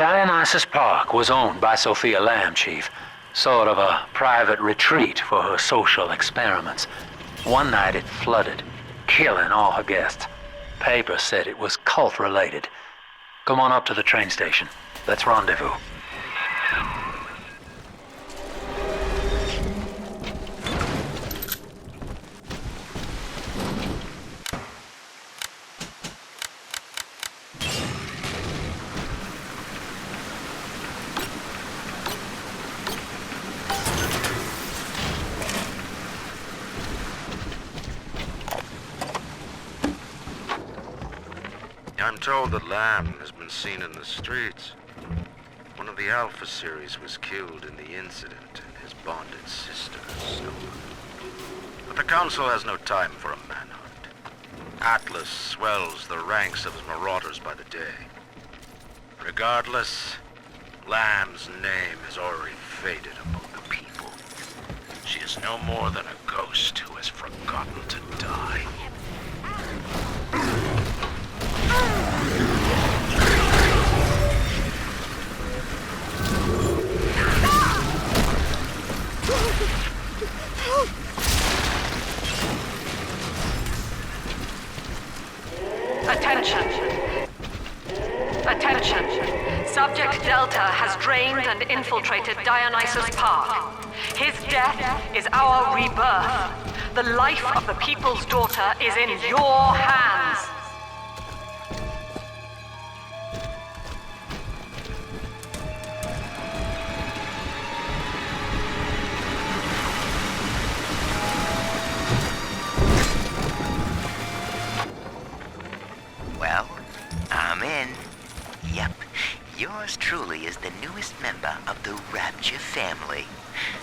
Dionysus Park was owned by Sophia Lamb, Chief. Sort of a private retreat for her social experiments. One night it flooded, killing all her guests. Papers said it was cult-related. Come on up to the train station. Let's rendezvous. I'm told that Lamb has been seen in the streets. One of the Alpha series was killed in the incident, and his bonded sister is stolen. But the Council has no time for a manhunt. Atlas swells the ranks of his marauders by the day. Regardless, Lamb's name has already faded among the people. She is no more than a ghost who has forgotten to die. Attention. Attention. Subject Delta has drained and infiltrated Dionysus Park. His death is our rebirth. The life of the People's Daughter is in your hands. Well, I'm in. Yep, yours truly is the newest member of the Rapture family.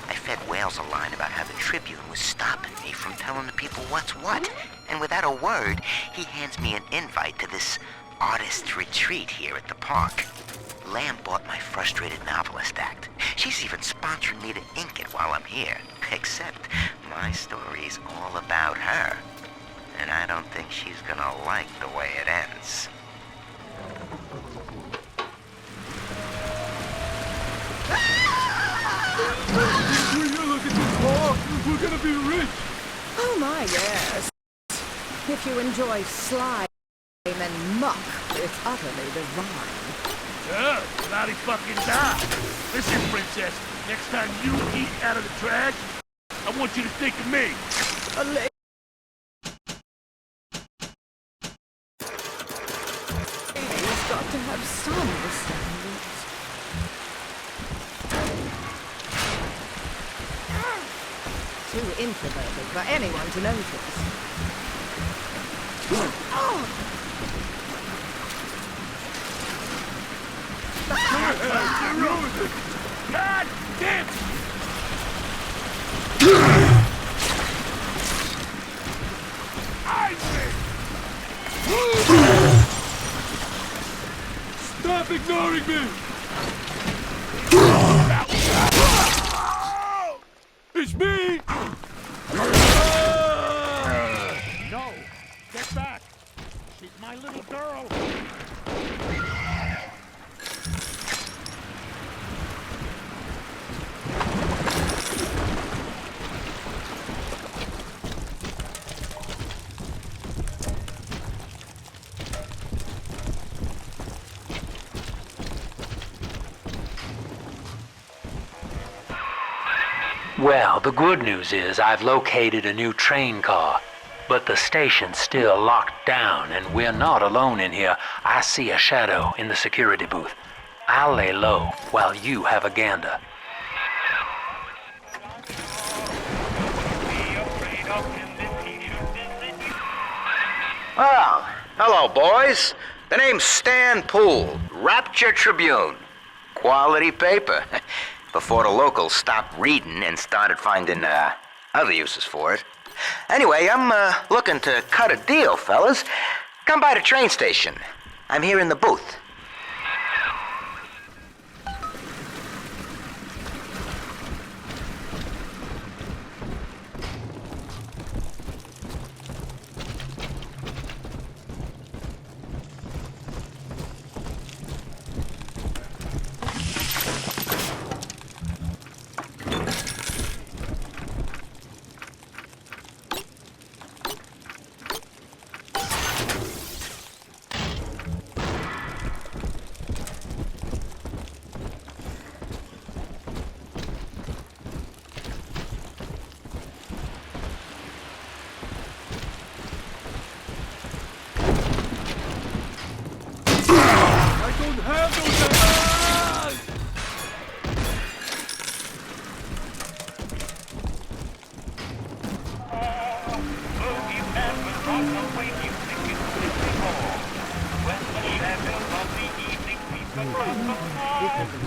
I fed Wales a line about how the Tribune was stopping me from telling the people what's what, and without a word, he hands me an invite to this artist retreat here at the park. Lamb bought my Frustrated Novelist Act. She's even sponsoring me to ink it while I'm here, except my story's all about her. And I don't think she's gonna like the way it ends. Will you look at this park? We're gonna be rich! Oh my, yes. If you enjoy slime and muck, it's utterly divine. Yeah, bloody fucking die! Listen, princess, next time you eat out of the trash, I want you to think of me. A lady's got to have some standards. Too introverted for anyone to notice. Oh! You ruined it! God damn it! I win! Stop ignoring me! It's me! No! Get back! She's my little girl! Well, the good news is I've located a new train car, but the station's still locked down and we're not alone in here. I see a shadow in the security booth. I'll lay low while you have a gander. Well, hello, boys. The name's Stan Poole, Rapture Tribune. Quality paper. Before the locals stopped reading and started finding other uses for it. Anyway, I'm looking to cut a deal, fellas. Come by the train station. I'm here in the booth. don't have those.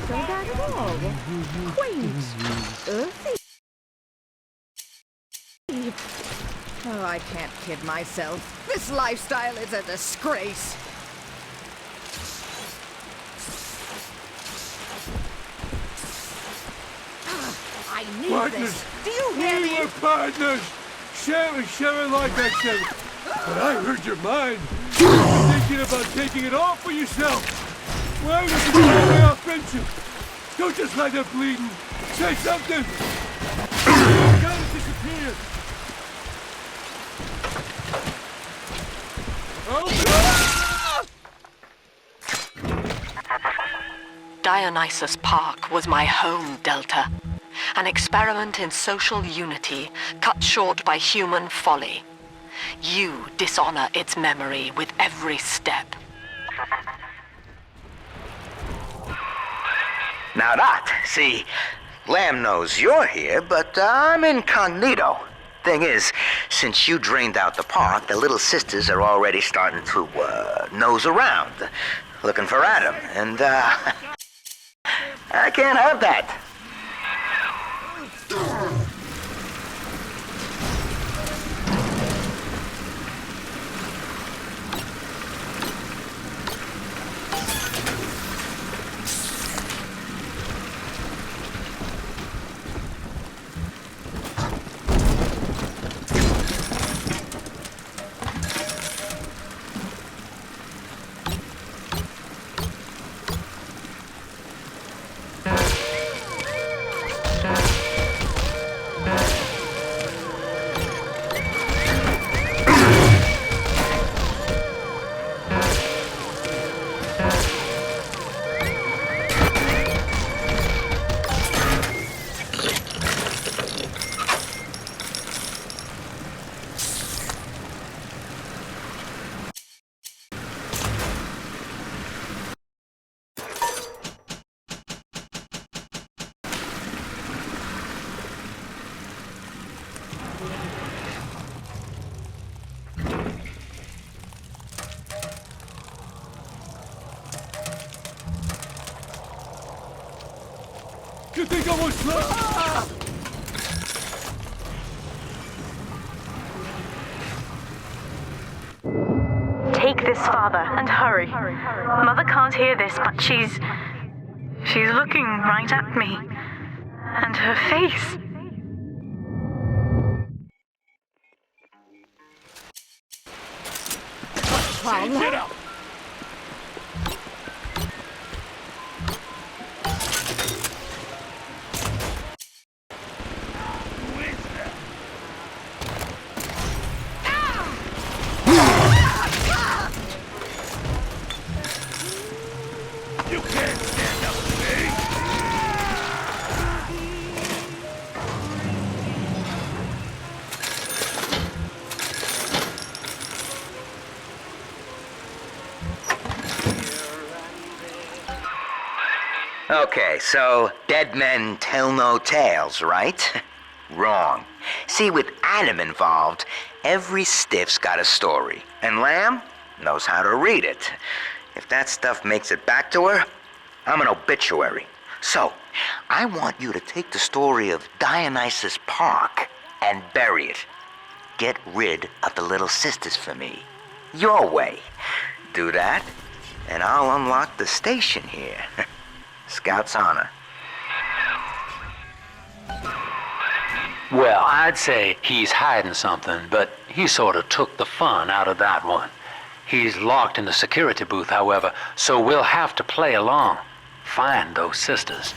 So bad at all. Quaint. Earthy. Oh, I can't kid myself. This lifestyle is a disgrace. I need this. Do you hear me? We were partners. Share like I said. But I heard your mind. You're thinking about taking it all for yourself. Why would you throw away our friendship? Don't just lie there bleeding. Say something. You gotta disappear. Dionysus Park was my home, Delta. An experiment in social unity, cut short by human folly. You dishonor its memory with every step. Now that, see, Lamb knows you're here, but I'm incognito. Thing is, since you drained out the park, the little sisters are already starting to, nose around, looking for Adam, and, I can't have that. You think I was Take this, Father, and hurry. Mother can't hear this, but she's looking right at me. And her face. Get up! Okay, so dead men tell no tales, right? Wrong. See, with Adam involved, every stiff's got a story, and Lamb knows how to read it. If that stuff makes it back to her, I'm an obituary. So, I want you to take the story of Dionysus Park and bury it. Get rid of the little sisters for me. Your way. Do that, and I'll unlock the station here. Scout's honor. Well, I'd say he's hiding something, but he sort of took the fun out of that one. He's locked in the security booth, however, so we'll have to play along. Find those sisters.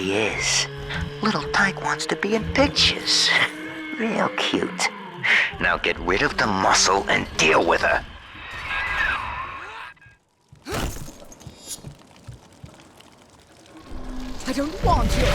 she is. Little Tyke wants to be in pictures. Real cute. Now get rid of the muscle and deal with her. I don't want you.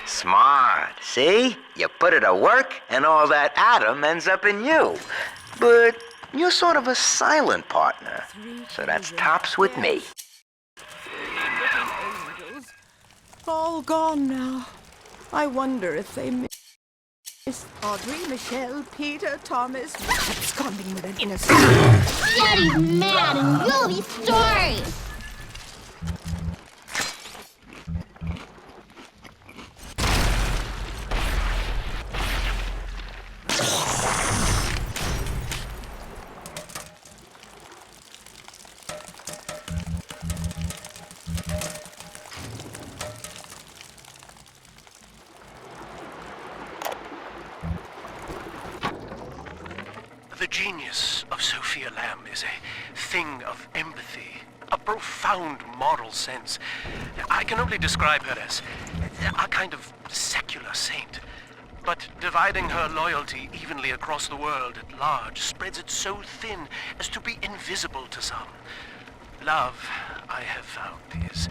Smart. See? You put it to work, and all that atom ends up in you. But you're sort of a silent partner, so that's tops with me. Angels. All gone now. I wonder if they miss Audrey, Michelle, Peter, Thomas, absconding with an innocent. Daddy's mad and you'll be sorry! The genius of Sophia Lamb is a thing of empathy, a profound moral sense. I can only describe her as a kind of secular saint. But dividing her loyalty evenly across the world at large spreads it so thin as to be invisible to some. Love, I have found, is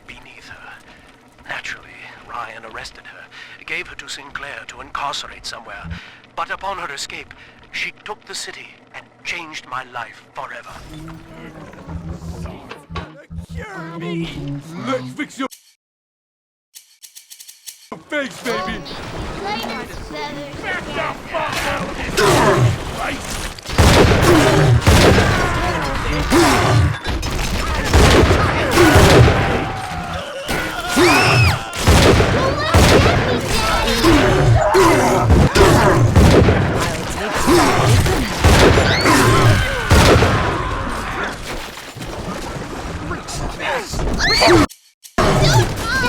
beneath her. Naturally, Ryan arrested her, gave her to Sinclair to incarcerate somewhere. But upon her escape, she took the city and changed my life forever. Cure me! Let's fix your face, baby! Later, Feather. Back the fuck out! Right!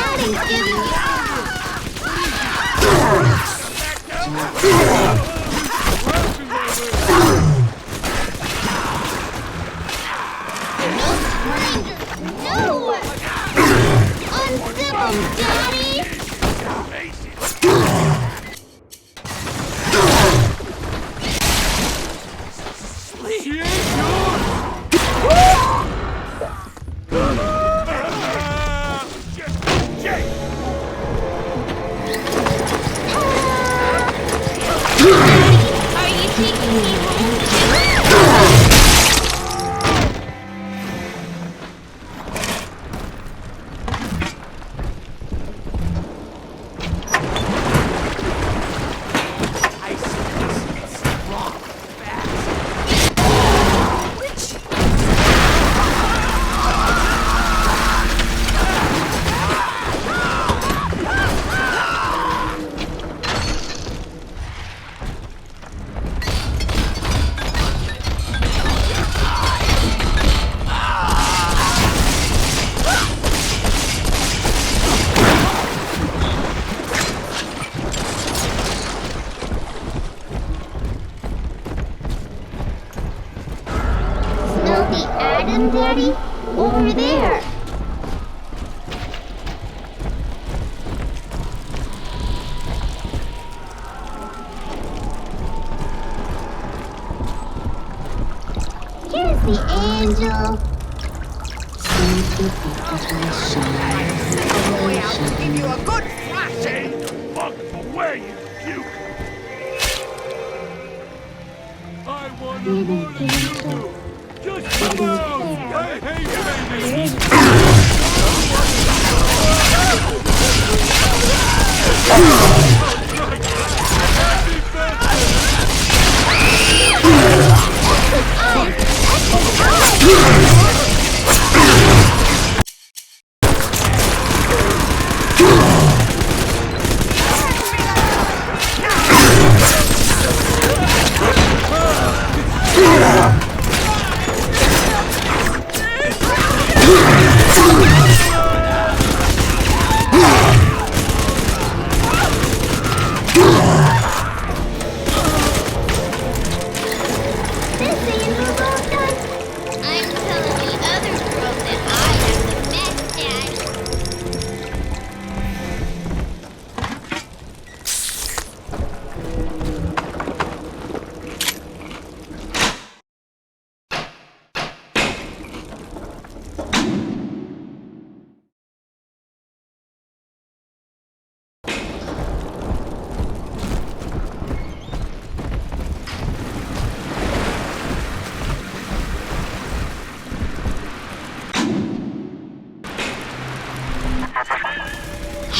Daddy's giving me no! Uncivil, Daddy! She ain't yours! Are you taking me home too? Daddy? Over there. the angel. Boy, I'll give you a good thrashing. Fuck away, you puke! I want to more than you do. Just come out! I hate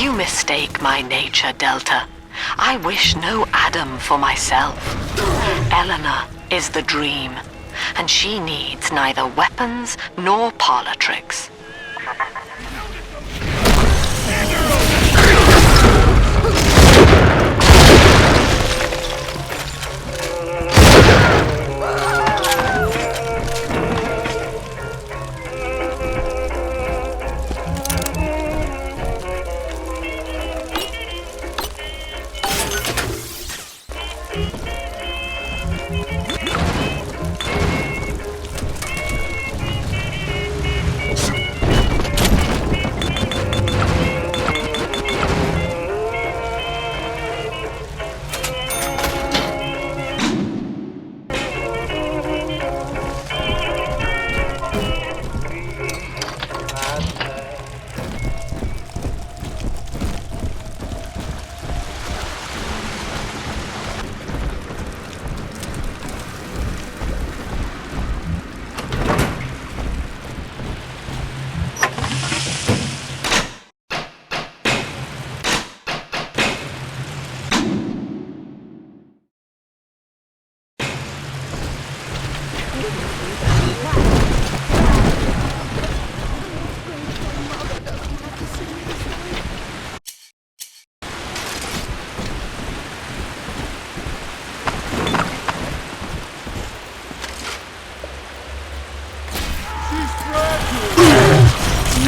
You mistake my nature, Delta. I wish no Adam for myself. Eleanor is the dream, and she needs neither weapons nor parlor tricks.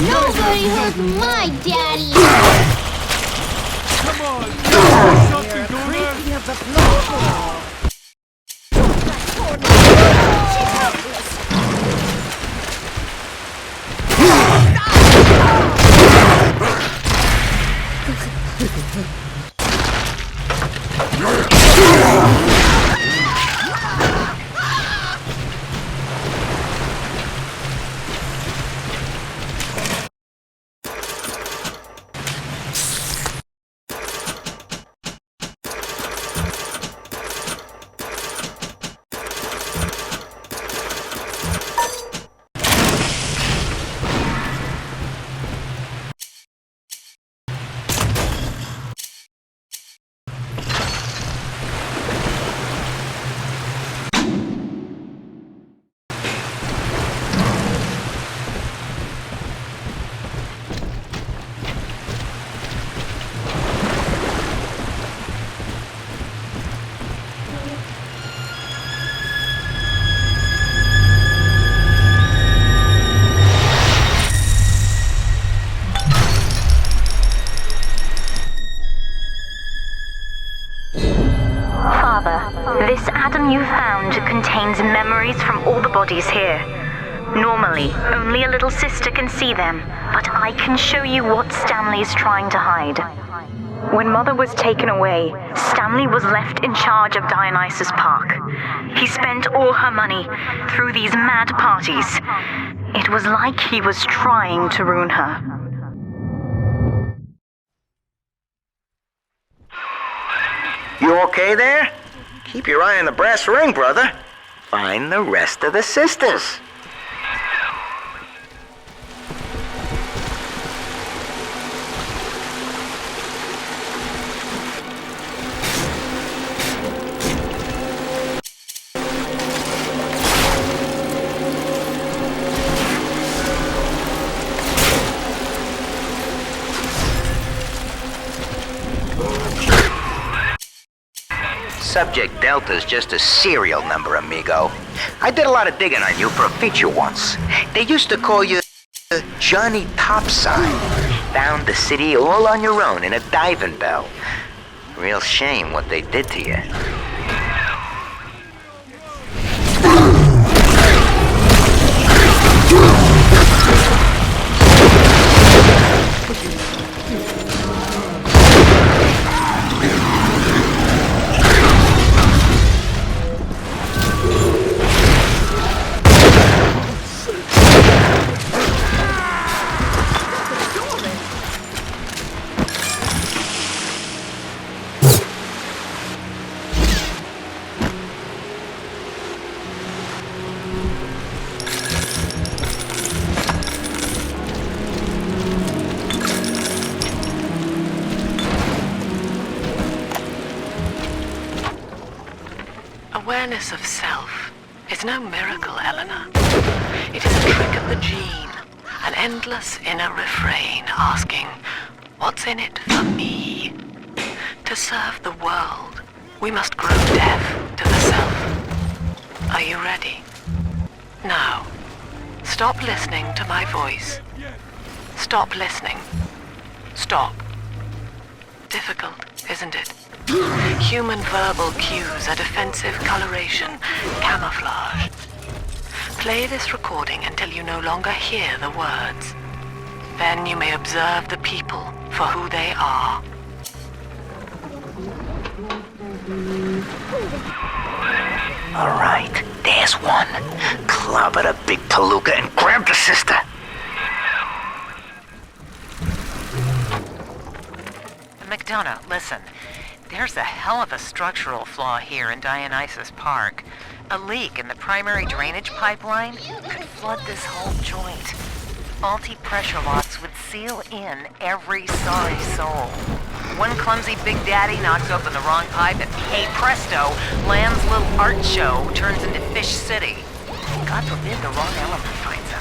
Nobody hurt my daddy! Come on! Something going on! Creepy of the floor. This Adam you found contains memories from all the bodies here. Normally, only a little sister can see them, but I can show you what Stanley's trying to hide. When Mother was taken away, Stanley was left in charge of Dionysus Park. He spent all her money through these mad parties. It was like he was trying to ruin her. You okay there? Keep your eye on the brass ring, brother. Find the rest of the sisters. Subject Delta's just a serial number, amigo. I did a lot of digging on you for a feature once. They used to call you Johnny Topside. Found the city all on your own in a diving bell. Real shame what they did to you. Awareness of self is no miracle, Eleanor. It is a trick of the gene, an endless inner refrain asking, what's in it for me? To serve the world, we must grow deaf to the self. Are you ready? Now, stop listening to my voice. Stop listening. Stop. Difficult, isn't it? Human verbal cues are defensive coloration, camouflage. Play this recording until you no longer hear the words. Then you may observe the people for who they are. All right, there's one. Clobber the big palooka and grab the sister. McDonough, listen. There's a hell of a structural flaw here in Dionysus Park. A leak in the primary drainage pipeline could flood this whole joint. Faulty pressure locks would seal in every sorry soul. One clumsy Big Daddy knocks open the wrong pipe and hey presto, Lamb's little art show turns into Fish City. God forbid the wrong element finds out.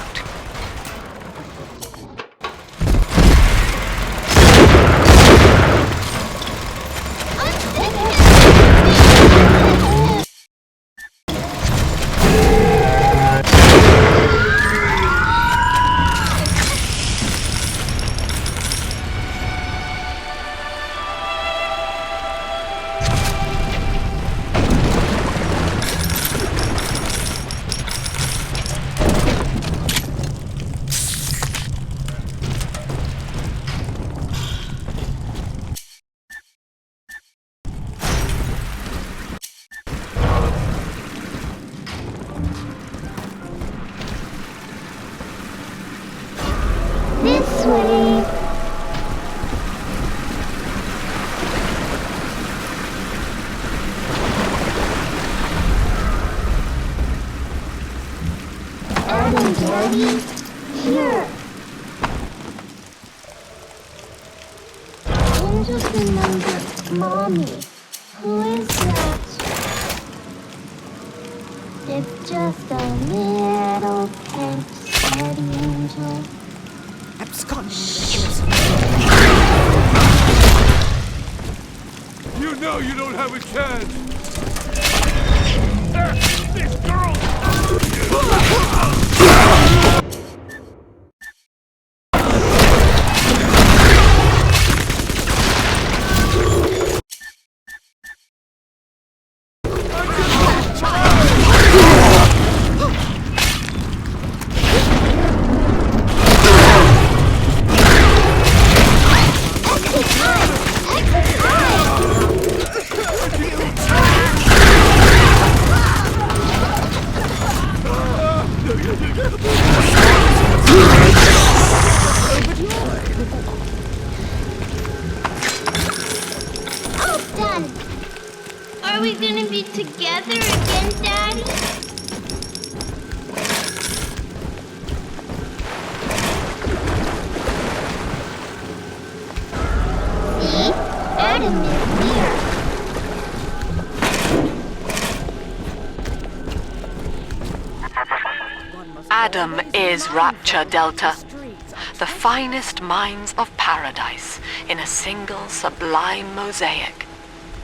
This way. Adam, Daddy, here. Angels remember Mommy. Who is that? It's just a little pet steady angel. You know you don't have a chance! This girl! together again, Daddy? See? Adam is here. Adam is Rapture Delta, the finest minds of paradise in a single sublime mosaic.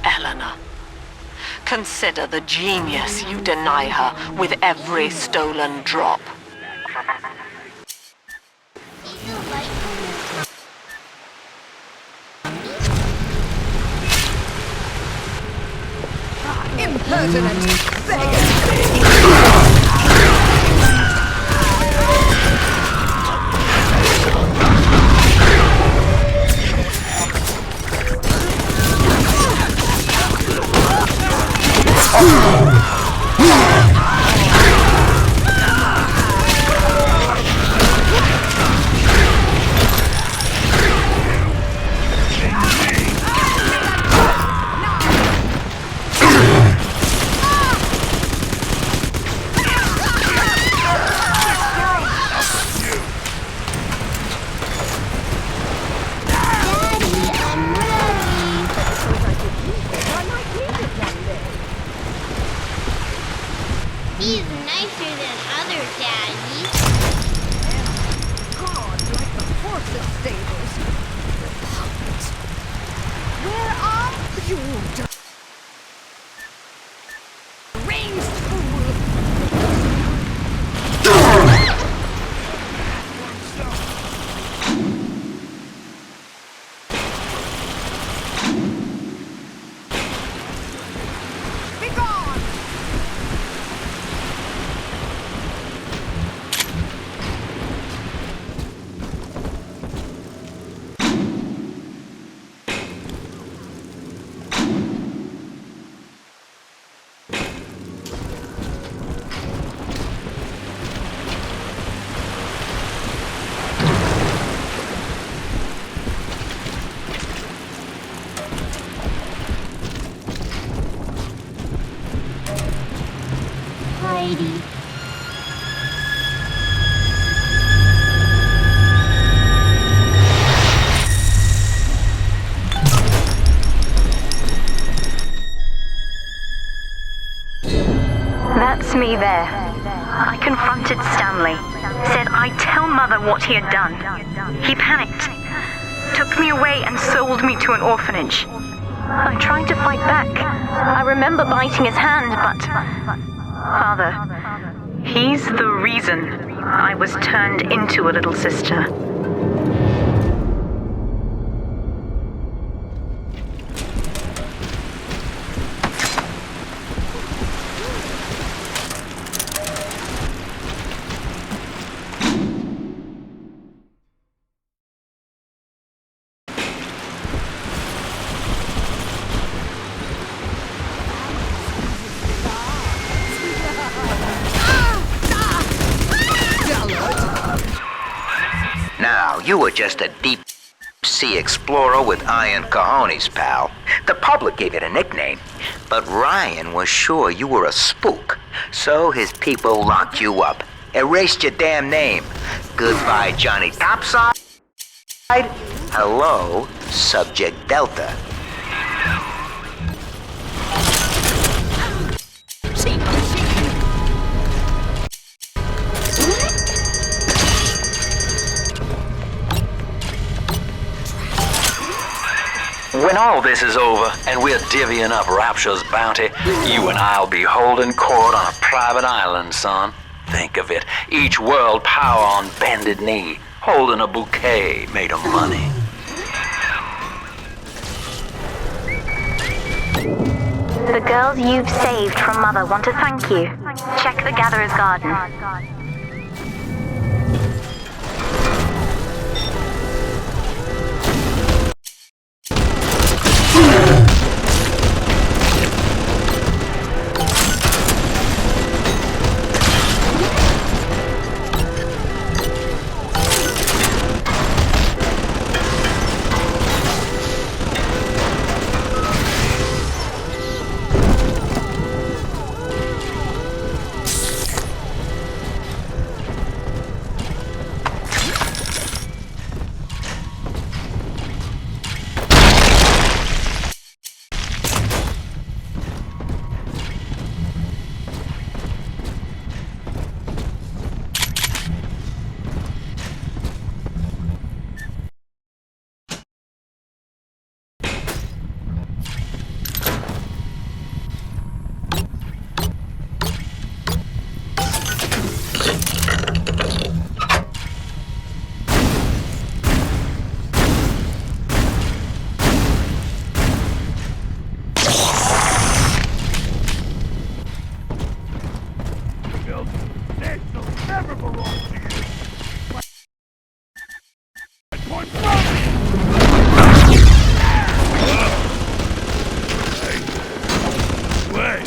Eleanor. Consider the genius you deny her with every stolen drop. Impertinent beggar! He's nicer than other daddies. God, like the horses stables. Puppet. Where are you, deranged fool? Begone! Heidi. That's me there. I confronted Stanley. Said I'd tell Mother what he had done. He panicked. Took me away and sold me to an orphanage. I tried to fight back. I remember biting his hand, but... Father, he's the reason I was turned into a little sister. Now, you were just a deep-sea explorer with iron cojones, pal. The public gave it a nickname, but Ryan was sure you were a spook, so his people locked you up, erased your damn name. Goodbye, Johnny Topside. Hello, Subject Delta. When all this is over and we're divvying up Rapture's bounty, you and I'll be holding court on a private island, son. Think of it. Each world power on bended knee, holding a bouquet made of money. The girls you've saved from Mother want to thank you. Check the Gatherer's Garden. never belong to you! My point broken! Wait!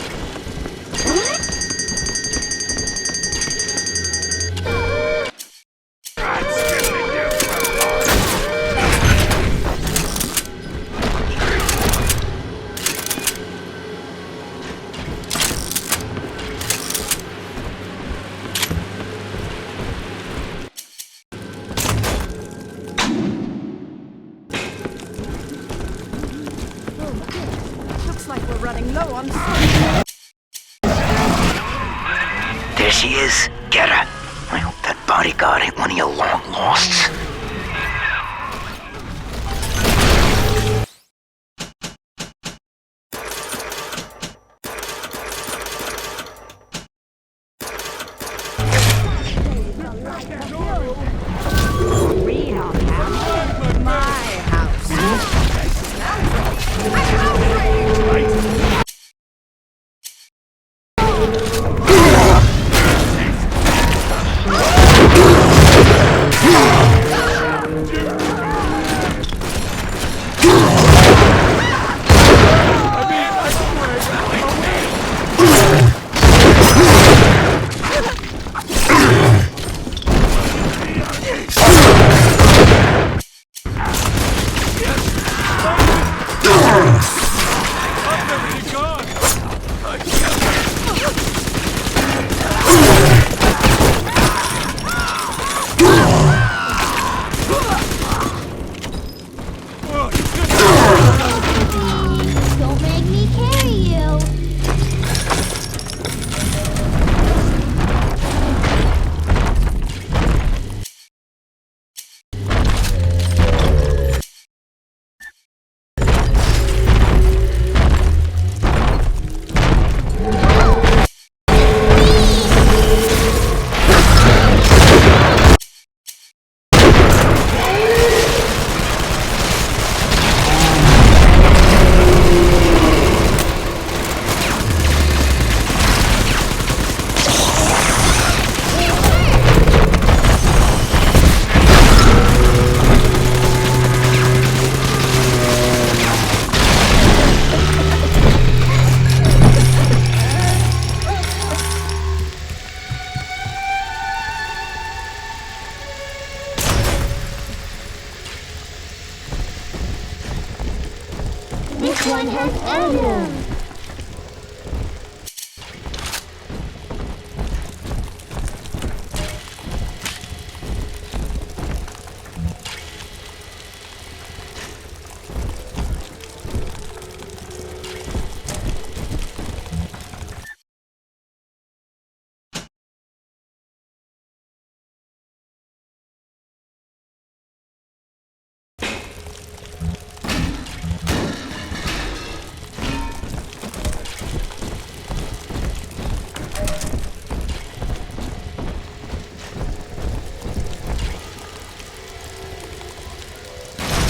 Looks like we're running low on. There she is. Get her. I hope that bodyguard ain't one of your long losts. Don't make me carry you. This one has Eleanor.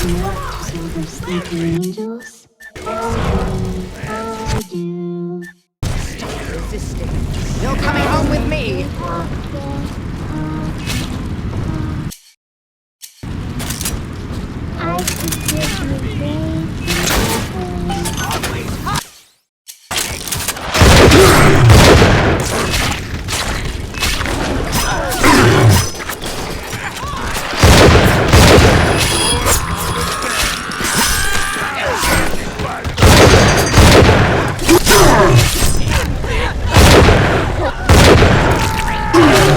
Not to the sleeping angels. I do. Resisting. You're coming home with me. I could give you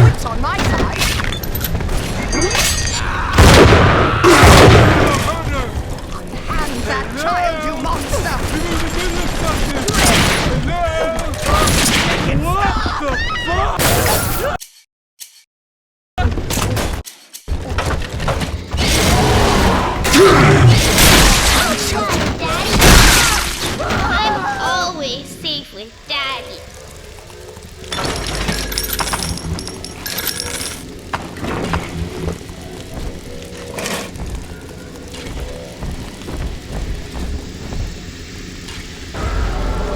It's on my side. Hand that child, you monster! What the fuck? I'm always safe with Daddy.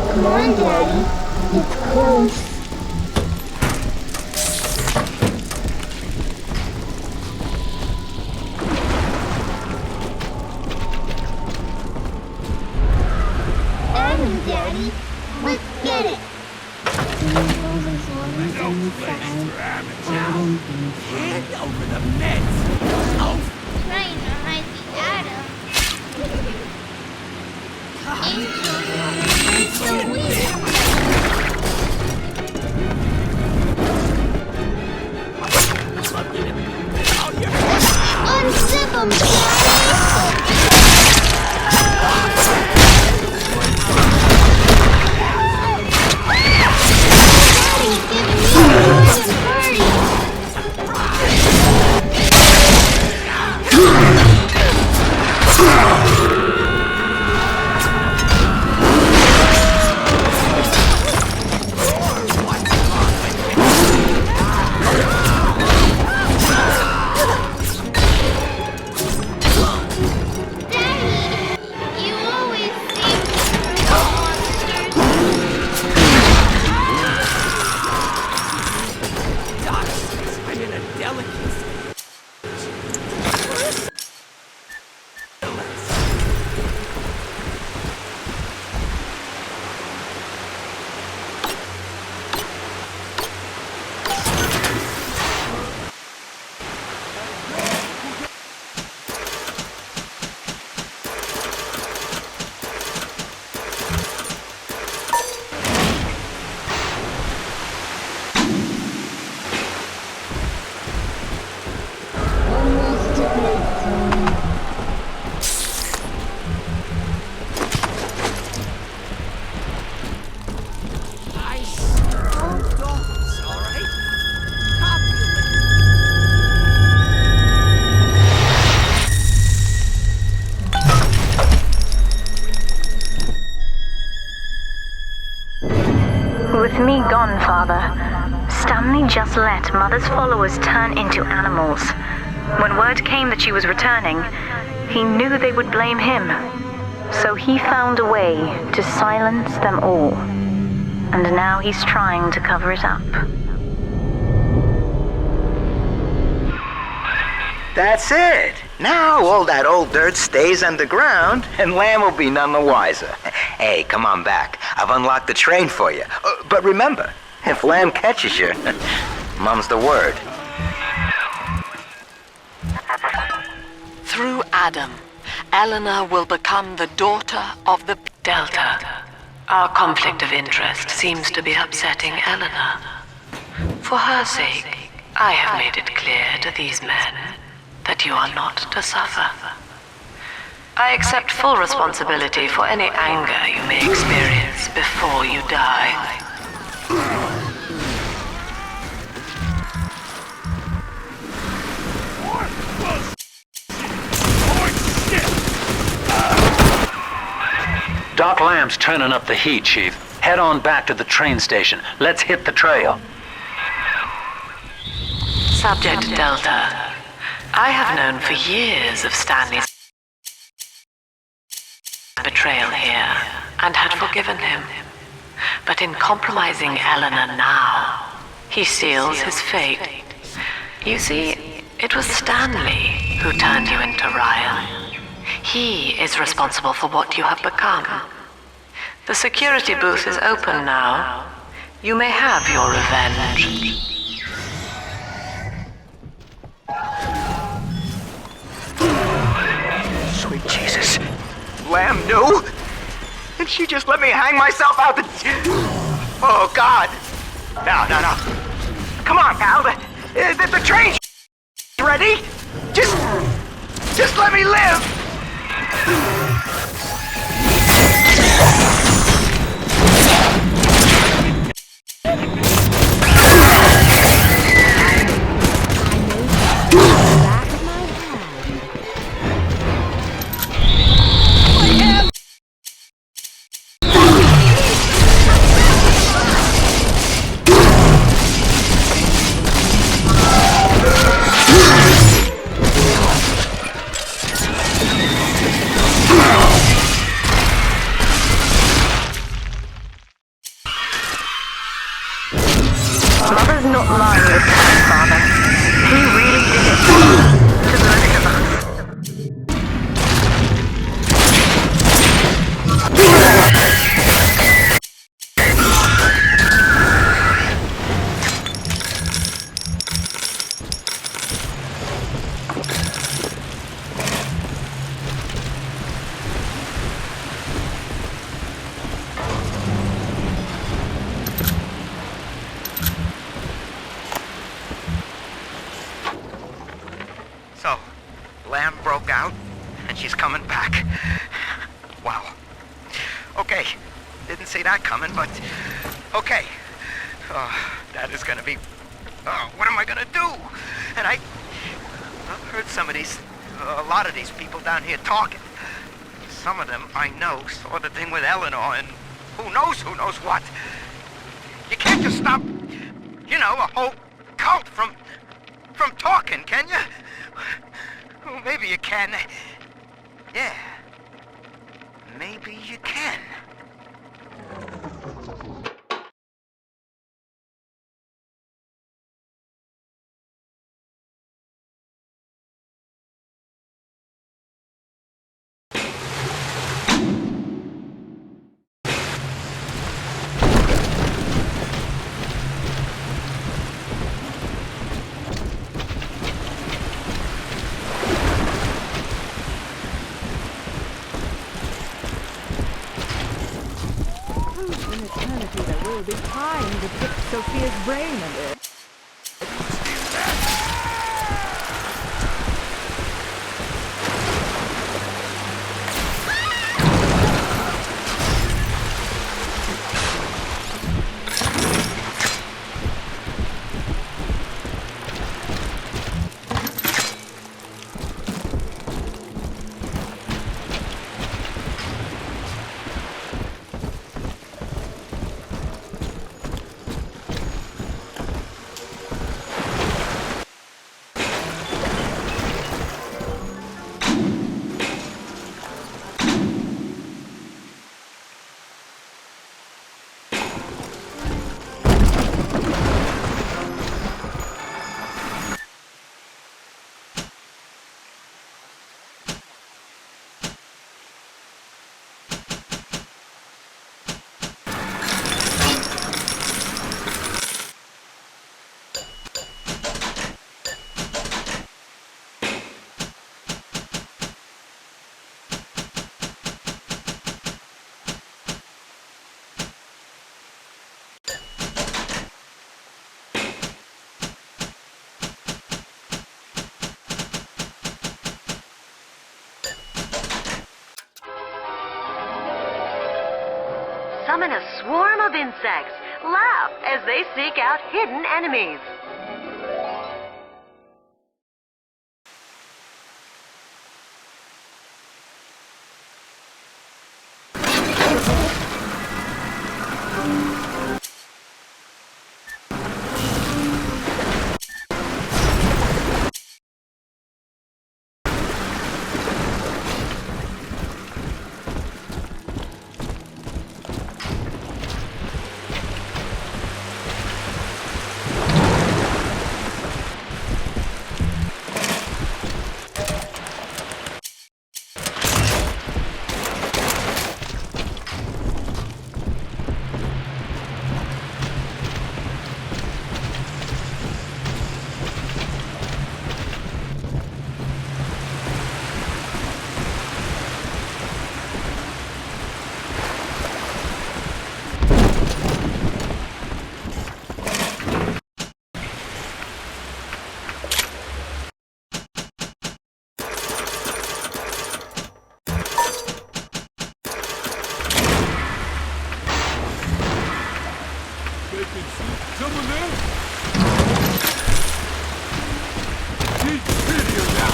Come on, Daddy. It's close. Hand over the meds! Oh! Trying to hide the Atom. It's so weird! Unzip him, Daddy's giving me a party! With me gone, Father, Stanley just let Mother's followers turn into animals. When word came that she was returning, he knew they would blame him. So he found a way to silence them all. And now he's trying to cover it up. That's it. Now all that old dirt stays underground, and Lamb will be none the wiser. Hey, come on back. I've unlocked the train for you. But remember, if Lamb catches you, mum's the word. Through Adam, Eleanor will become the daughter of the Delta. Our conflict of interest seems to be upsetting Eleanor. For her sake, I have made it clear to these men that you are not to suffer. I accept full responsibility for any anger you may experience before you die. Doc Lamb's turning up the heat, Chief. Head on back to the train station. Let's hit the trail. Subject Delta. I have known for years of Stanley's betrayal here, and had forgiven him. But in compromising Eleanor now, he seals his fate. You see, it was Stanley who turned you into Ryan. He is responsible for what you have become. The security booth is open now. You may have your revenge. Sweet Jesus. Lamb knew? And she just let me hang myself out the... Oh, God. No. Come on, pal. The train's ready. Just let me live. Mother's not lying this time, Father. He really did it. To the rest of us. Lamb broke out, and she's coming back. Wow. Okay, didn't see that coming, but okay. That is gonna be... what am I gonna do? And I heard a lot of these people down here talking. Some of them I know saw the thing with Eleanor, and who knows what. You can't just stop, a whole cult from talking, can you? Well, maybe you can. Yeah. Maybe you can. In eternity, there will be time to pick Sophia's brain a bit. Summon a swarm of insects. Laugh as they seek out hidden enemies. Someone there? Keep video now!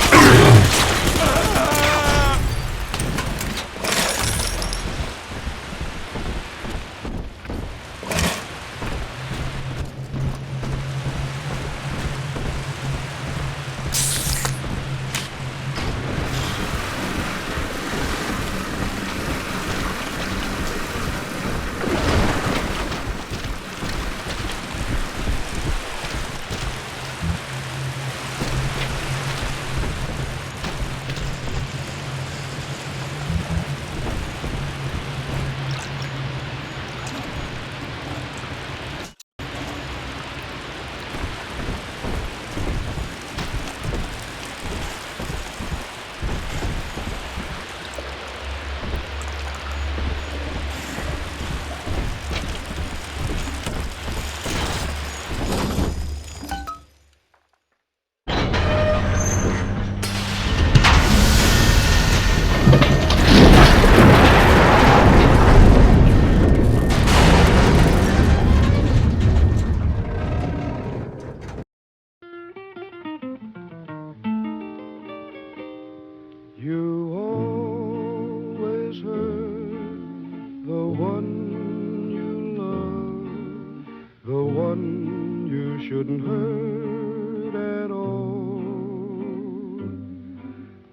shouldn't hurt at all.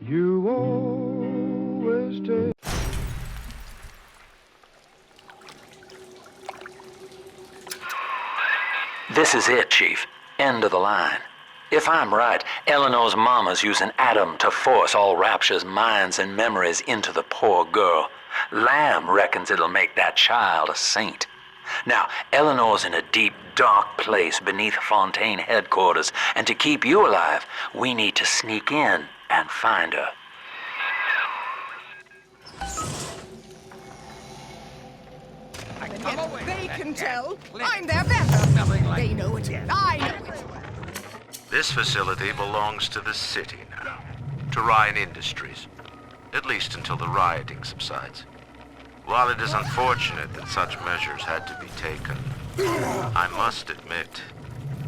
You always take. This is it, Chief. End of the line. If I'm right, Eleanor's mama's using Adam to force all Rapture's minds and memories into the poor girl. Lamb reckons it'll make that child a saint. Now, Eleanor's in a deep, dark place beneath Fontaine headquarters, and to keep you alive, we need to sneak in and find her. They can tell. I'm their better. They know it. I know it. This facility belongs to the city now, to Ryan Industries, at least until the rioting subsides. While it is unfortunate that such measures had to be taken, I must admit,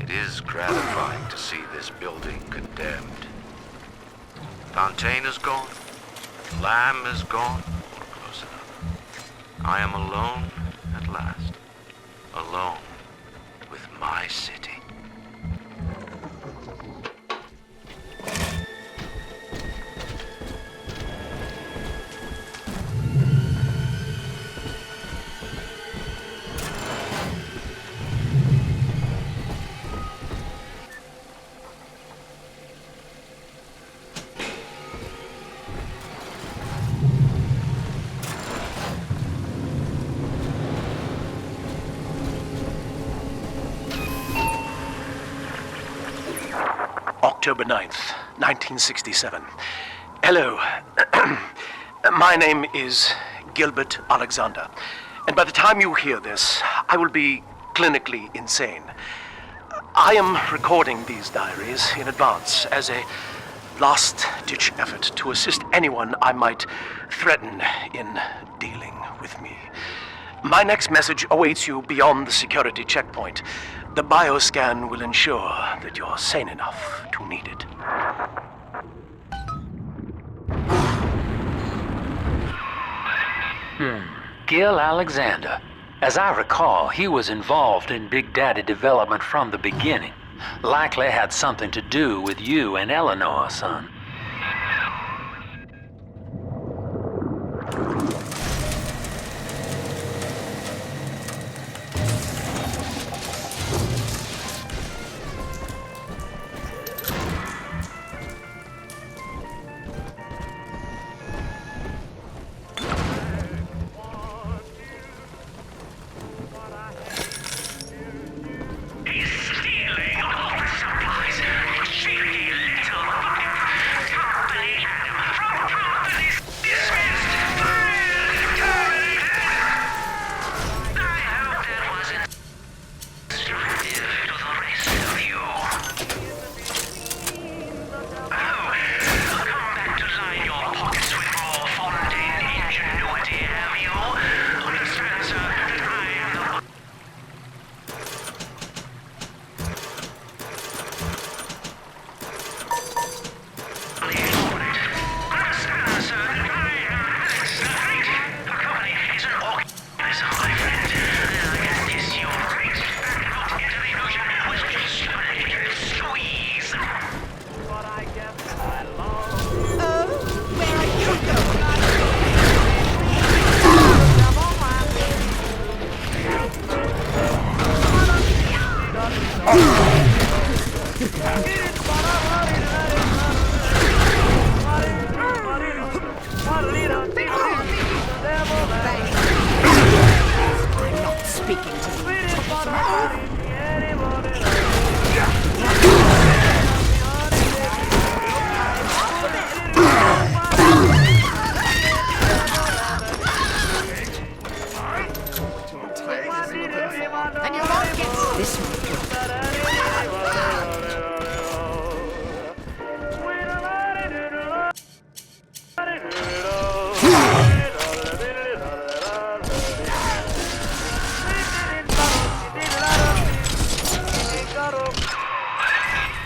it is gratifying to see this building condemned. Fontaine is gone, Lamb is gone, or close enough. I am alone at last, alone with my city. October 9th, 1967. Hello. My name is Gilbert Alexander, and by the time you hear this, I will be clinically insane. I am recording these diaries in advance as a last-ditch effort to assist anyone I might threaten in dealing with me. My next message awaits you beyond the security checkpoint. The bioscan will ensure that you're sane enough to need it. Gil Alexander. As I recall, he was involved in Big Daddy development from the beginning. Likely had something to do with you and Eleanor, son.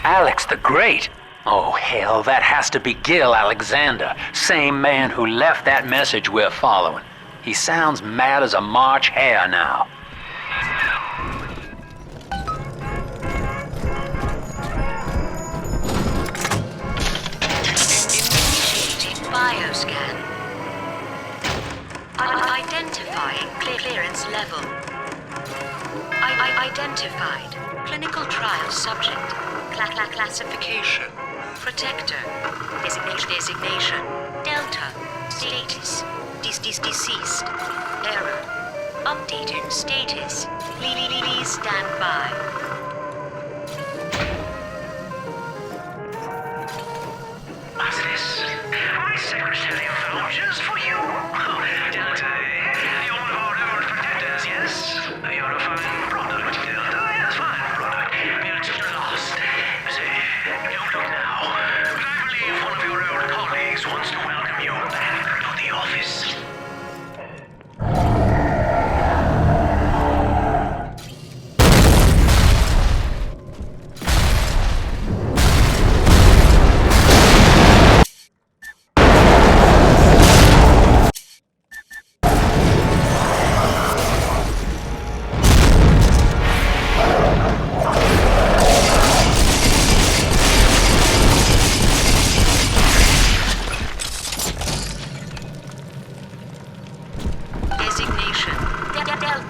Alex the Great? Oh, hell, that has to be Gil Alexander, same man who left that message we're following. He sounds mad as a March hare now. Identified. Clinical trial subject. Classification. Protector. Designation. Delta. Status. Deceased. Error. Updated status. Please stand by. What's this? My secretary vouchers for you. Delta, you're one of our old protectors, yes? You're a fine product, Delta. Yes, fine product. You're just lost. You see, don't look now. But I believe one of your old colleagues wants to welcome you back to the office.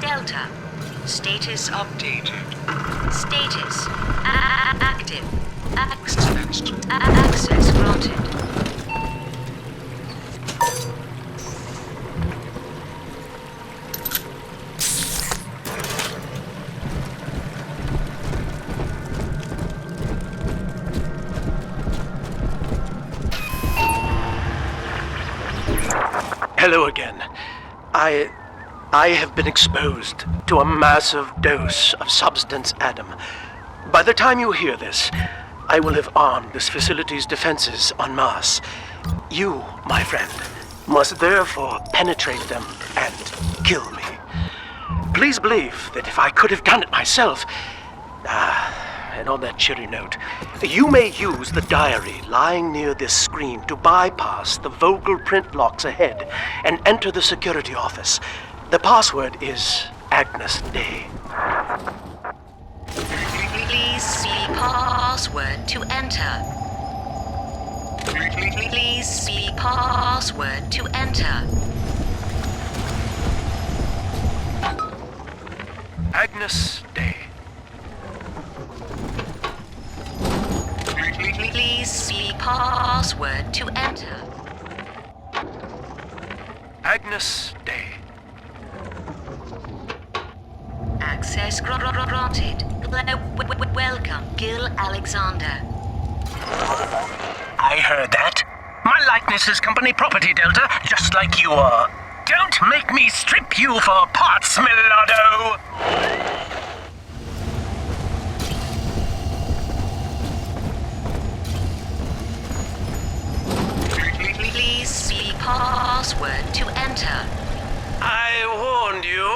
Delta. Status updated. Status active. Access granted. Hello again. I have been exposed to a massive dose of substance Adam. By the time you hear this, I will have armed this facility's defenses en masse. You, my friend, must therefore penetrate them and kill me. Please believe that if I could have done it myself... and on that cheery note, you may use the diary lying near this screen to bypass the vocal print locks ahead and enter the security office. The password is Agnes Day. Please see password to enter. Please see password to enter. Agnes Day. Please see password to enter. Agnes Day. Access granted. Welcome, Gil Alexander. I heard that. My likeness is company property, Delta, just like you are. Don't make me strip you for parts, Millardo! Please see password to enter. I warned you.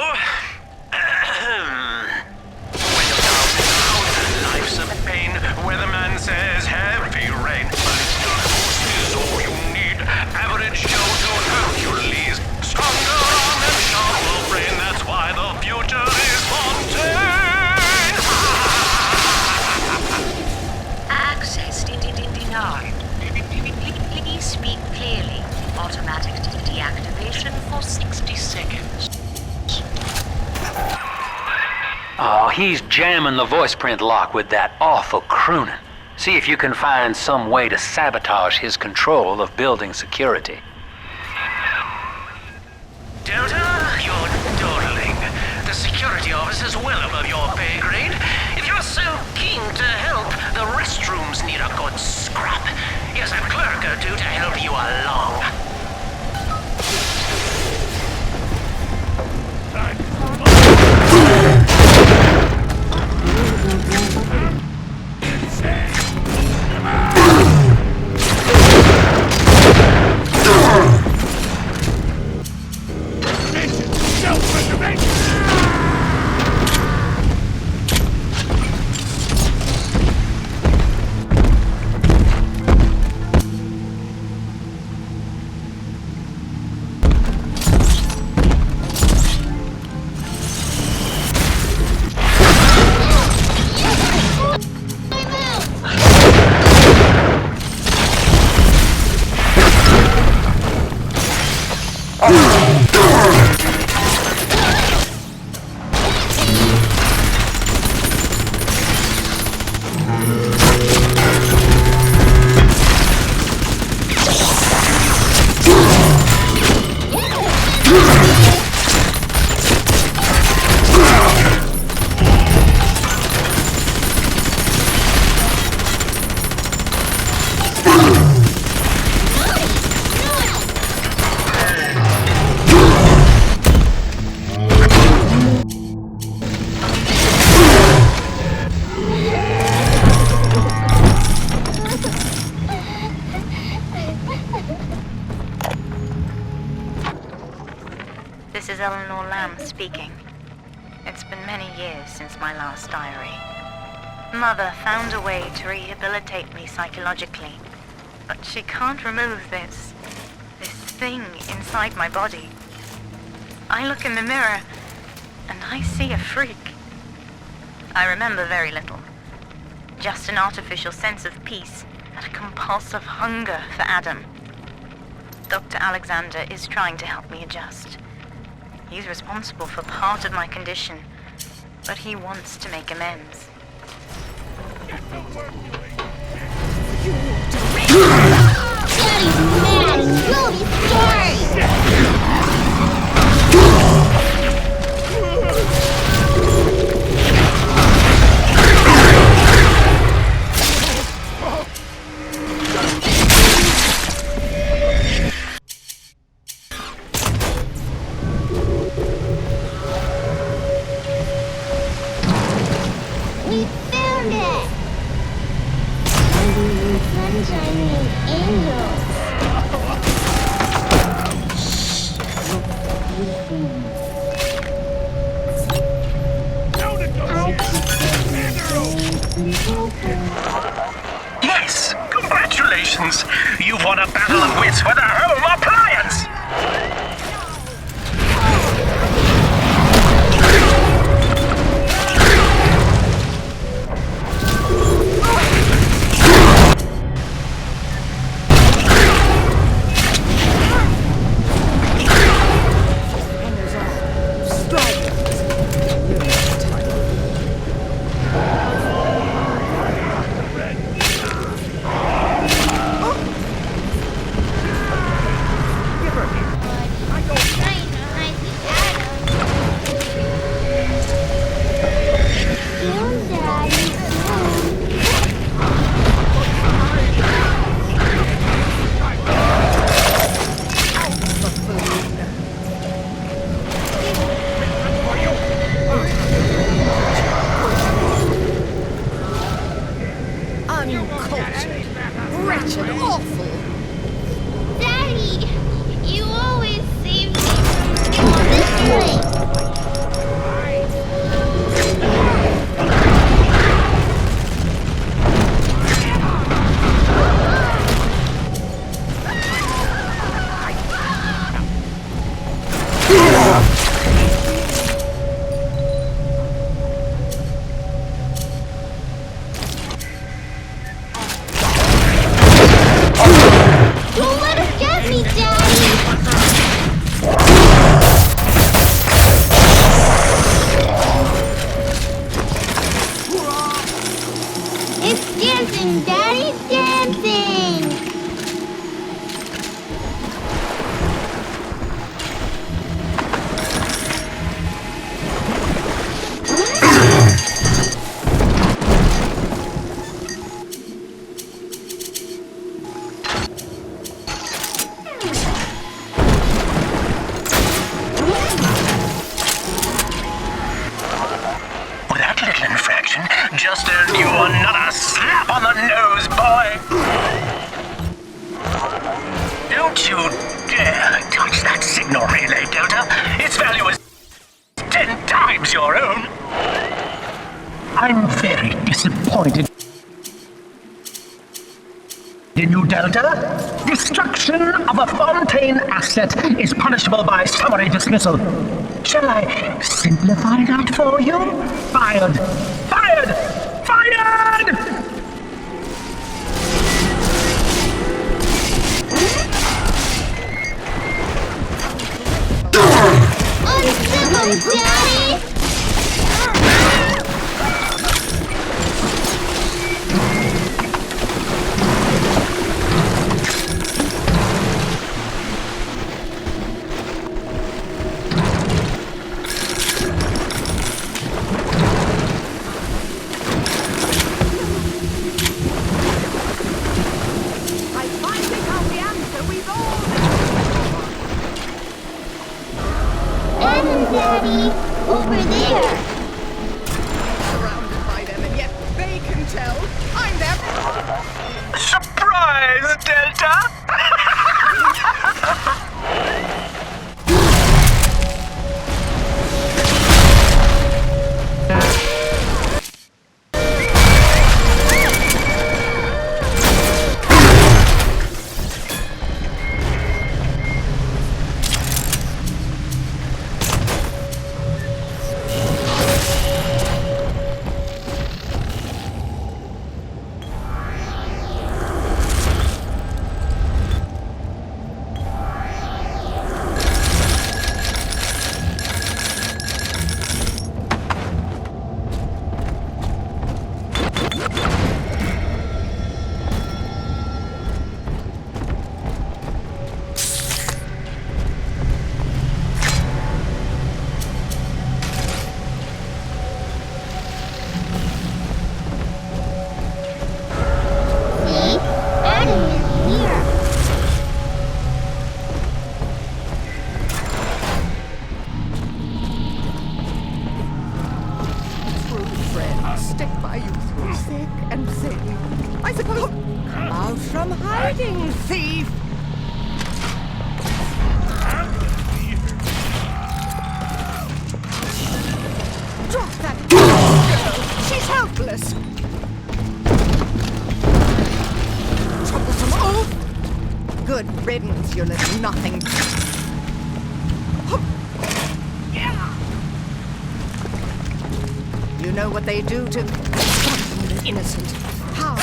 Life's a pain, weatherman says heavy rain. But little force is all you need. Average Joe to Hercules. Stronger arm and sharper brain, that's why the future is Fontaine. Access denied. Please speak clearly. Automatic deactivation for 60 seconds. Oh, he's jamming the voice print lock with that awful crooning. See if you can find some way to sabotage his control of building security. Delta, you're dawdling. The security office is well above your pay grade. If you're so keen to help, the restrooms need a good scrap. Here's a clerk or two to help you along. Mom speaking. It's been many years since my last diary. Mother found a way to rehabilitate me psychologically, but she can't remove this thing inside my body. I look in the mirror, and I see a freak. I remember very little. Just an artificial sense of peace and a compulsive hunger for Adam. Dr. Alexander is trying to help me adjust. He's responsible for part of my condition, but he wants to make amends. Daddy's mad and will be sorry! We found it! Sunshine and angels. Yes! Congratulations! You've won a battle of wits with a home appliance! Wretched, awful! Daddy! You always save me from all this place! Just earned you another slap on the nose, boy! Don't you dare touch that signal relay, Delta! Its value is 10 times your own! I'm very disappointed in you, Delta. Destruction of a Fontaine asset is punishable by summary dismissal. Shall I simplify that for you? Fired! Fired! Fired! Uncivil, Daddy! Daddy, over there. Surrounded by them, and yet they can tell I'm their... Surprise, Delta! and thin. I suppose... Come out from hiding, thief! Drop that girl! She's helpless! Troublesome oaf! Good riddance, you little nothing. You know what they do to the innocent. How?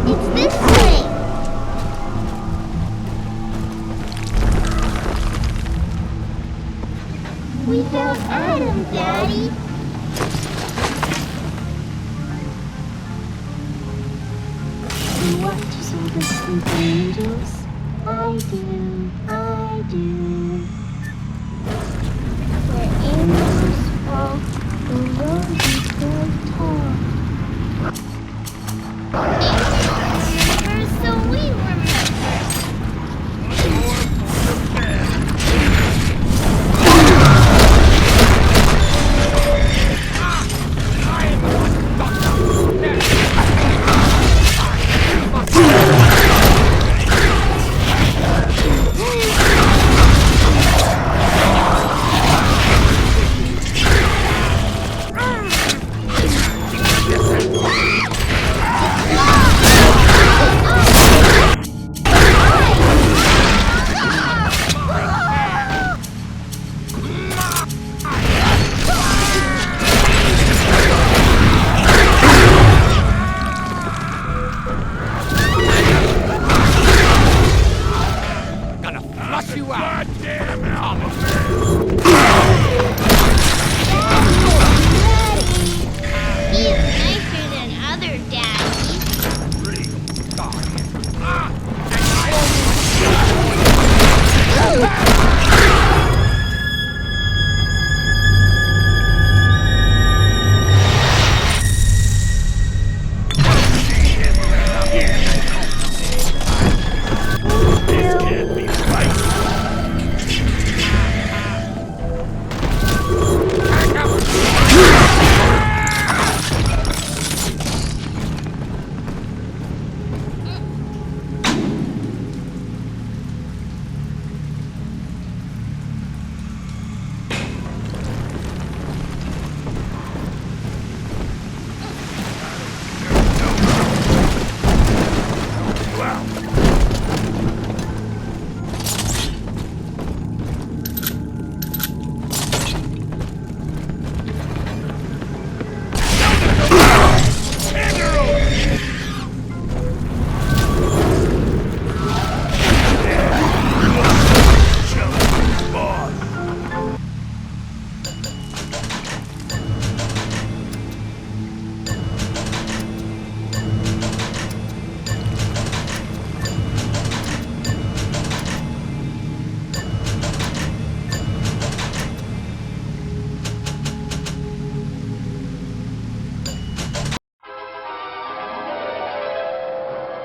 It's this way! We found Adam, Daddy! You want to see the sleeping angels? I do, I do. Where angels fall, the roses grow tall. Angels remember, so we remember.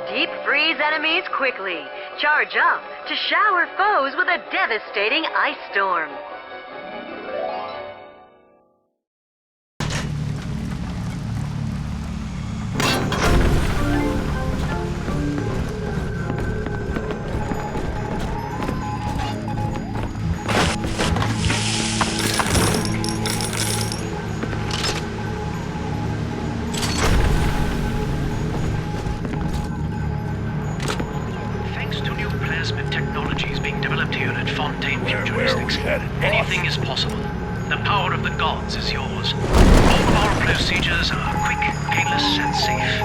Deep freeze enemies quickly. Charge up to shower foes with a devastating ice storm. Technologies being developed here at Fontaine Futuristics. Anything is possible. The power of the gods is yours. All of our procedures are quick, painless, and safe.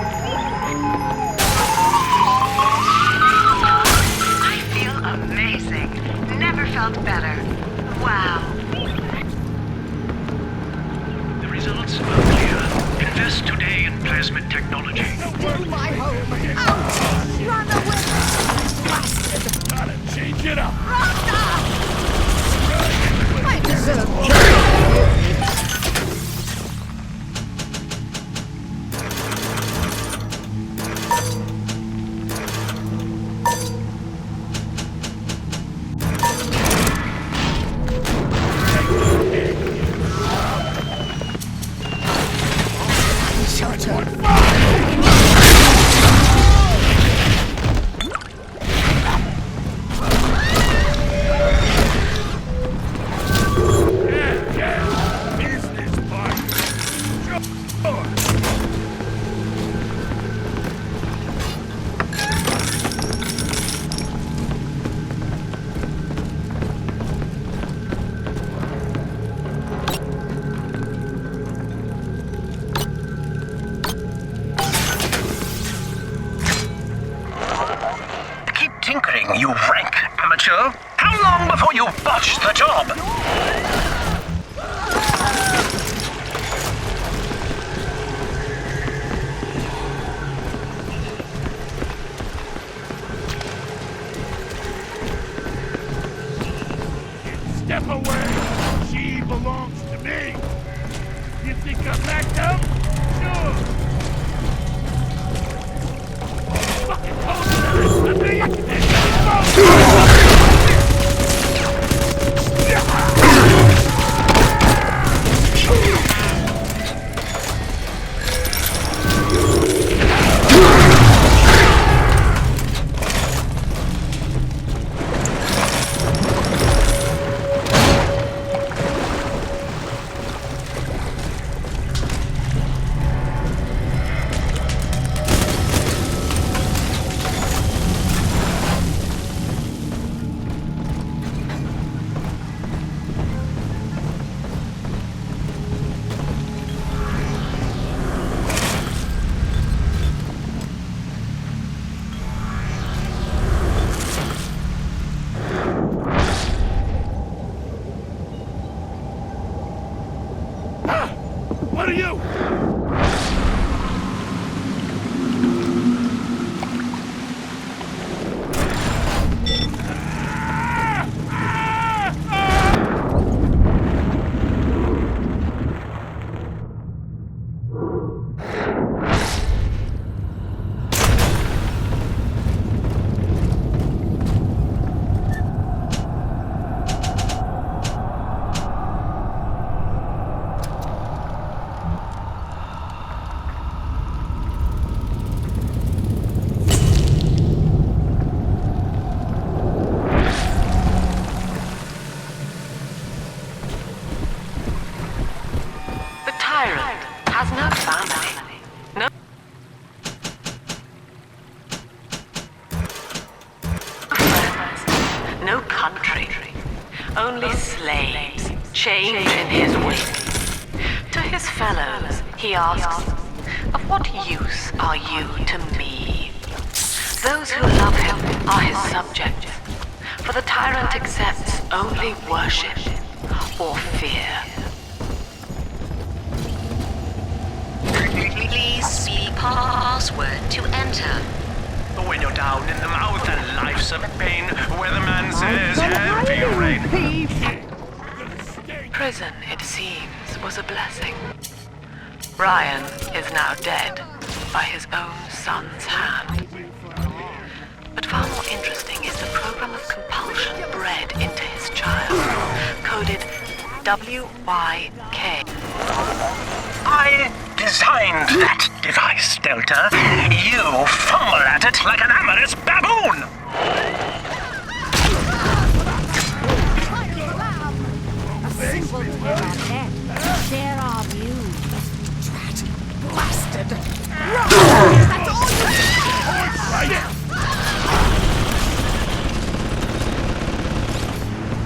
I feel amazing. Never felt better. Wow. The results are clear. Invest today in plasmid technology. To my home! Out! Run away! Gotta change it up! I deserve botched the job. Step away! She belongs to me! You think I'm backed up? Sure! Fucking told you there is nothing! What are you? Has no family, no friends, no country, only slaves, chained in his wings. To his fellows, he asks, of what use are you to me? Those who love him are his subjects, for the tyrant accepts only worship or fear. Please speak password to enter. When you're down in the mouth and life's a pain, where the man says, "Have you rain?" Prison, it seems, was a blessing. Ryan is now dead by his own son's hand. But far more interesting is the program of compulsion bred into his child, coded WYK. I designed that device, Delta. You fumble at it like an amorous baboon! Share our views. Blasted! That's all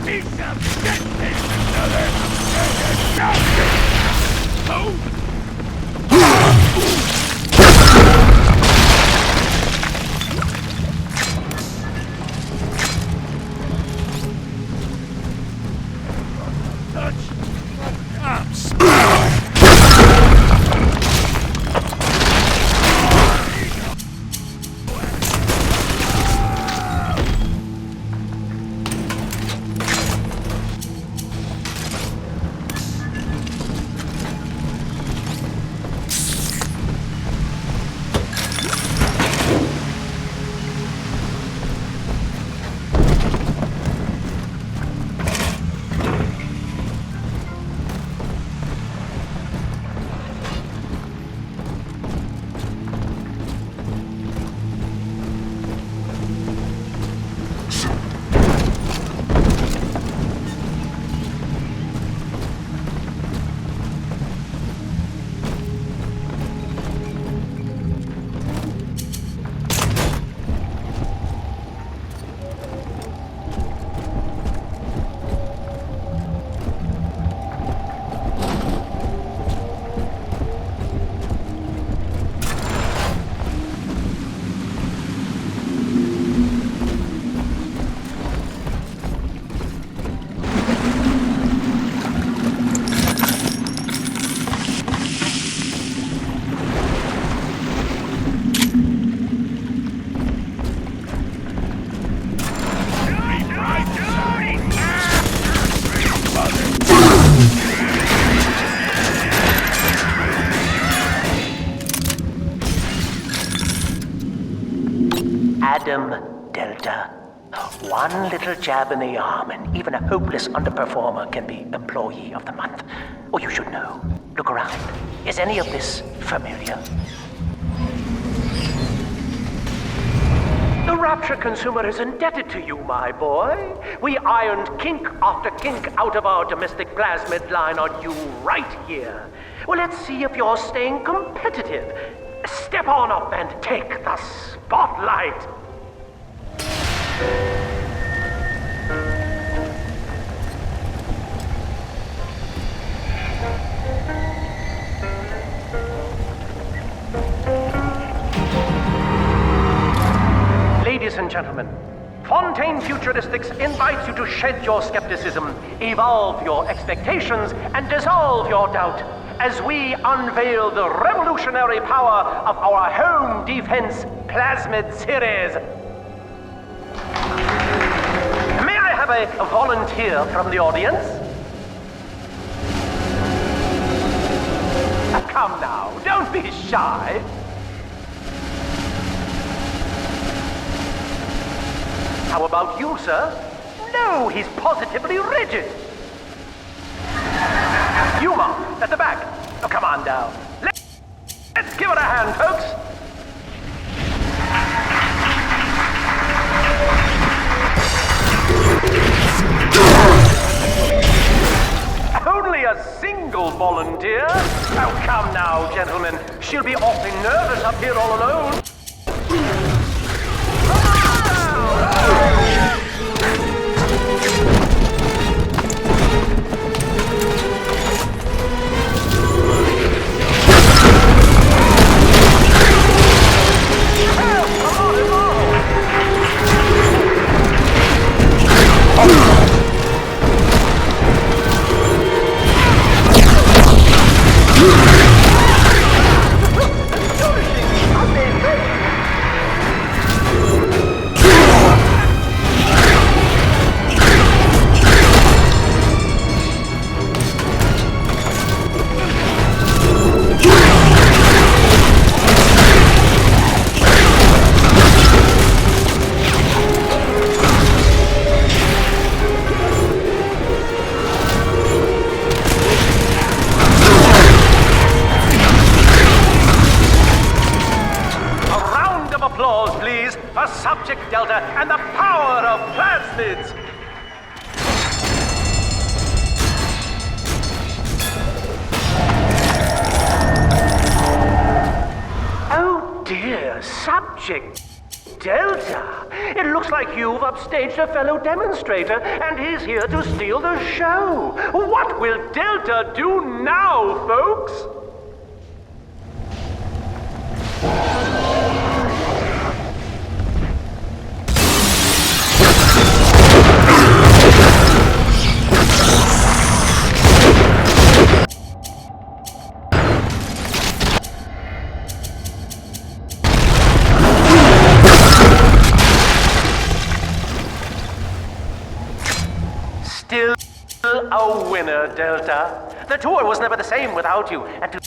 Piece of shit, another! Oh! them, Delta. One little jab in the arm, and even a hopeless underperformer can be Employee of the Month. Oh, you should know. Look around. Is any of this familiar? The Rapture consumer is indebted to you, my boy. We ironed kink after kink out of our domestic plasmid line on you right here. Well, let's see if you're staying competitive. Step on up and take the spotlight. Ladies and gentlemen, Fontaine Futuristics invites you to shed your skepticism, evolve your expectations, and dissolve your doubt as we unveil the revolutionary power of our home defense plasmid series. May I have a volunteer from the audience? Come now, don't be shy. How about you, sir? No, he's positively rigid. You, Mark, at the back. Oh, come on down. Let's give it a hand, folks. Only a single volunteer? Oh, come now, gentlemen. She'll be awfully nervous up here all alone. Delta and the power of plasmids! Oh dear, Subject Delta. It looks like you've upstaged a fellow demonstrator, and he's here to steal the show. What will Delta do now, folks? Still a winner, Delta. The tour was never the same without you. And to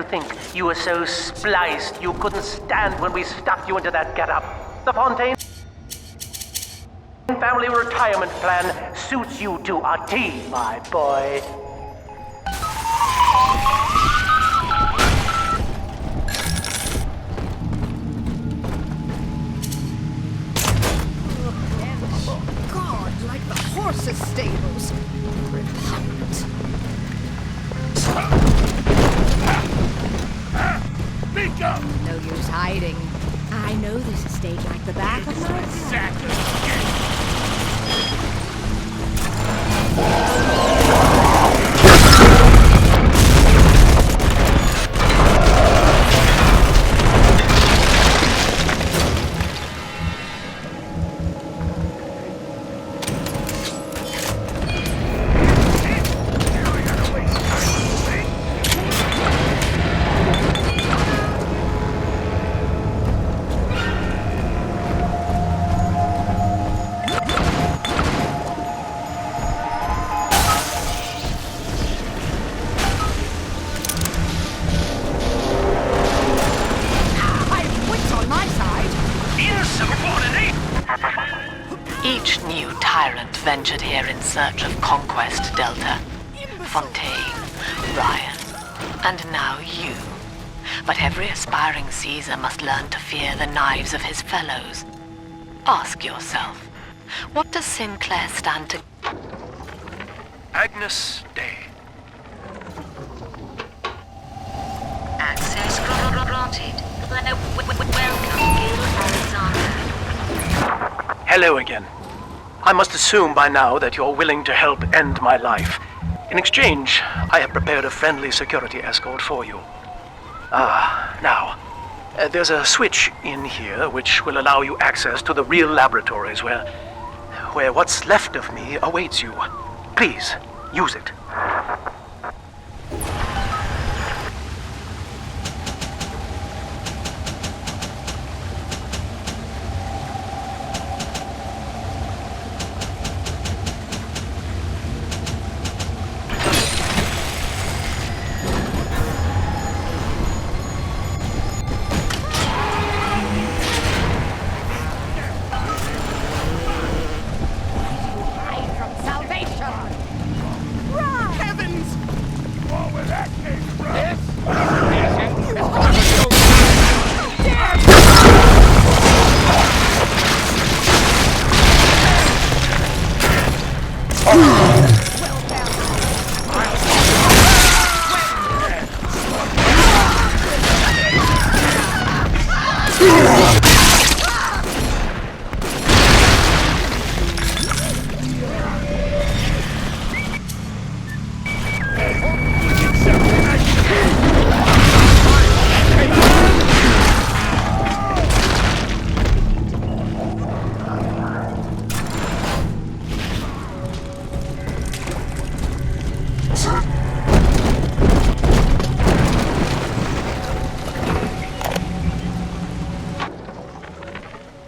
think you were so spliced you couldn't stand when we stuffed you into that getup. The Fontaine family retirement plan suits you to a T, my boy. Horses' stables. Repugnant. Speak up! No use hiding. I know this estate like the back of my hand. ventured here in search of conquest, Delta. Fontaine, Ryan, and now you. But every aspiring Caesar must learn to fear the knives of his fellows. Ask yourself, what does Sinclair stand to... Agnes Day. Access granted. Welcome, Gil Alexander. Hello again. I must assume by now that you're willing to help end my life. In exchange, I have prepared a friendly security escort for you. Now, there's a switch in here which will allow you access to the real laboratories where what's left of me awaits you. Please, use it.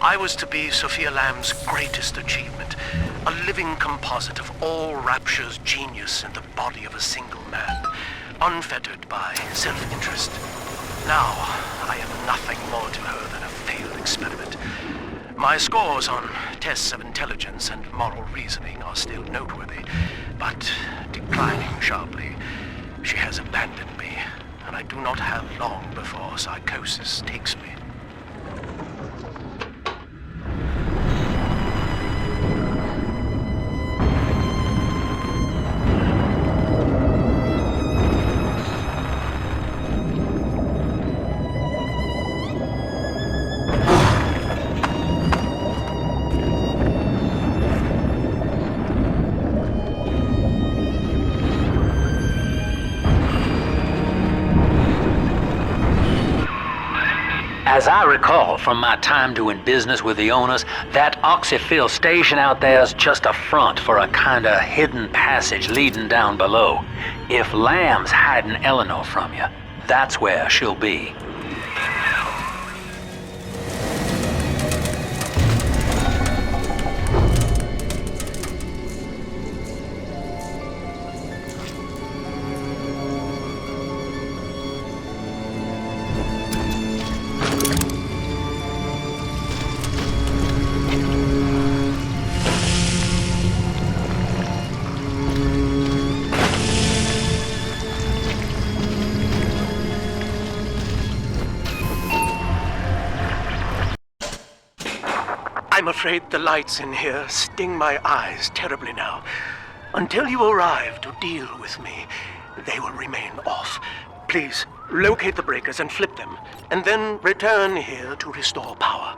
I was to be Sophia Lamb's greatest achievement, a living composite of all Rapture's genius in the body of a single man, unfettered by self-interest. Now, I am nothing more to her than a failed experiment. My scores on tests of intelligence and moral reasoning are still noteworthy, but declining sharply. She has abandoned me, and I do not have long before psychosis takes me. As I recall from my time doing business with the owners, that oxyfill station out there's just a front for a kinda hidden passage leading down below. If Lamb's hiding Eleanor from you, that's where she'll be. I'm afraid the lights in here sting my eyes terribly now. Until you arrive to deal with me, they will remain off. Please, locate the breakers and flip them, and then return here to restore power.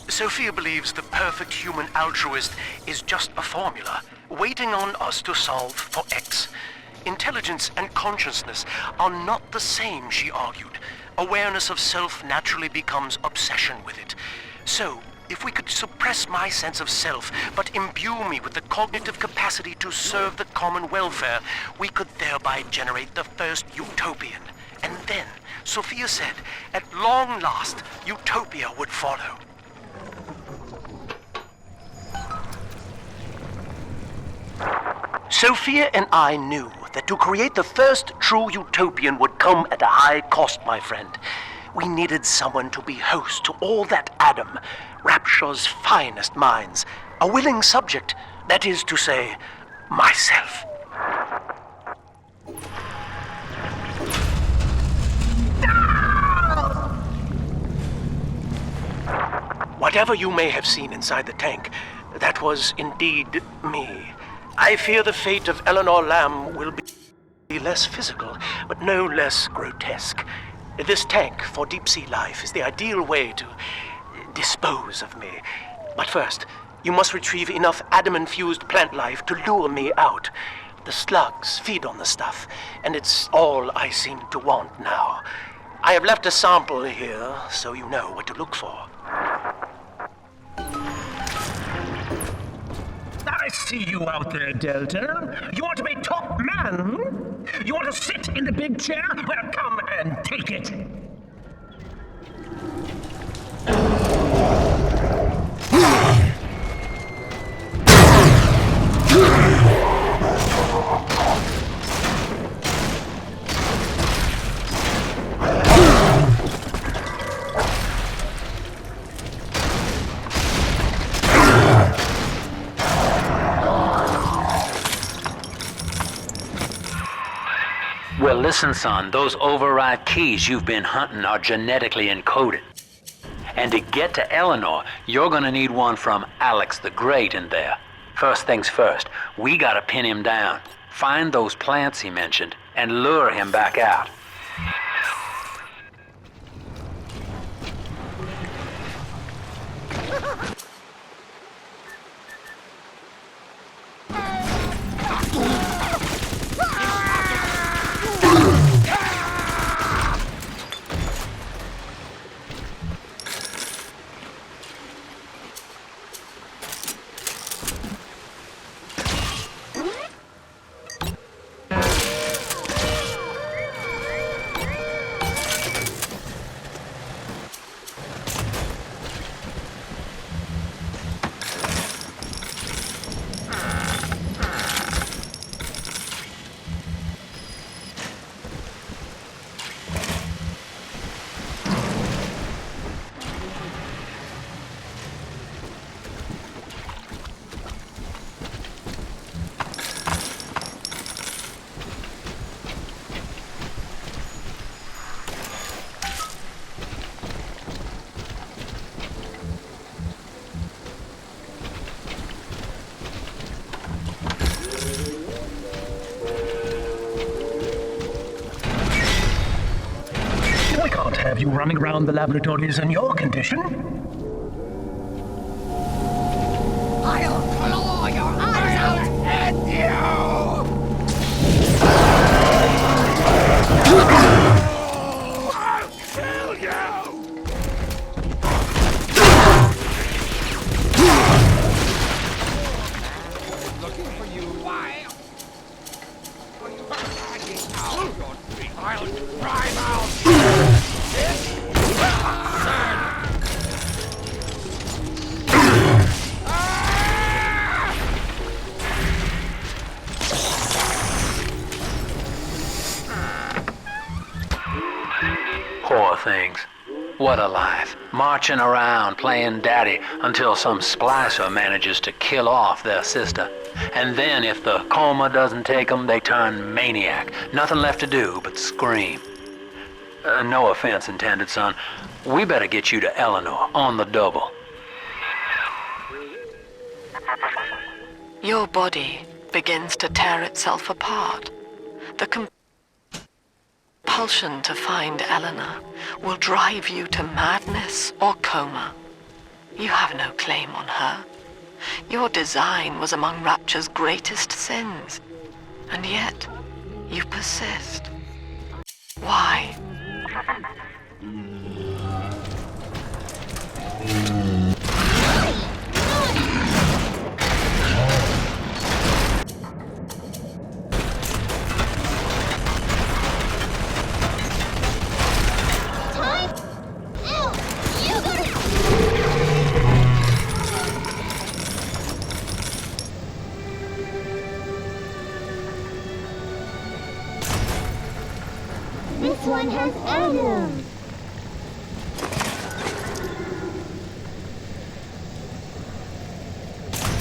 Sophia believes the perfect human altruist is just a formula, waiting on us to solve for X. Intelligence and consciousness are not the same, she argued. Awareness of self naturally becomes obsession with it. So, If we could suppress my sense of self, but imbue me with the cognitive capacity to serve the common welfare, we could thereby generate the first utopian. And then, Sophia said, at long last, utopia would follow. Sophia and I knew that to create the first true utopian would come at a high cost, my friend. We needed someone to be host to all that Adam, Rapture's finest minds, a willing subject, that is to say, myself. Whatever you may have seen inside the tank, that was indeed me. I fear the fate of Eleanor Lamb will be less physical, but no less grotesque. This tank for deep-sea life is the ideal way to dispose of me. But first, you must retrieve enough Adam-infused plant life to lure me out. The slugs feed on the stuff, and it's all I seem to want now. I have left a sample here, so you know what to look for. I see you out there, Delta. You want to be top man? You want to sit in the big chair? Well, come and take it. Well, listen, son, those override keys you've been hunting are genetically encoded. And to get to Eleanor, you're gonna need one from Alex the Great in there. First things first, we gotta pin him down, find those plants he mentioned, and lure him back out. Have you running around the laboratories in your condition? I'll claw your eyes out and you! I'll kill you! Looking for you, why? I'll drive out! Poor things. What a life. Marching around, playing daddy, until some splicer manages to kill off their sister. And then if the coma doesn't take them, they turn maniac. Nothing left to do but scream. No offense intended, son. We better get you to Eleanor, on the double. Your body begins to tear itself apart. The compulsion to find Eleanor will drive you to madness or coma. You have no claim on her. Your design was among Rapture's greatest sins, and yet you persist. Why? This one has Adam.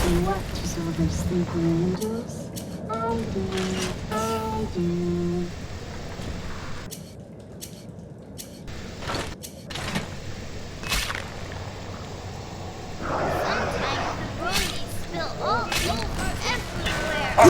You want to solve those sleeping angels? I do. Sometimes the bronies spill all over everywhere.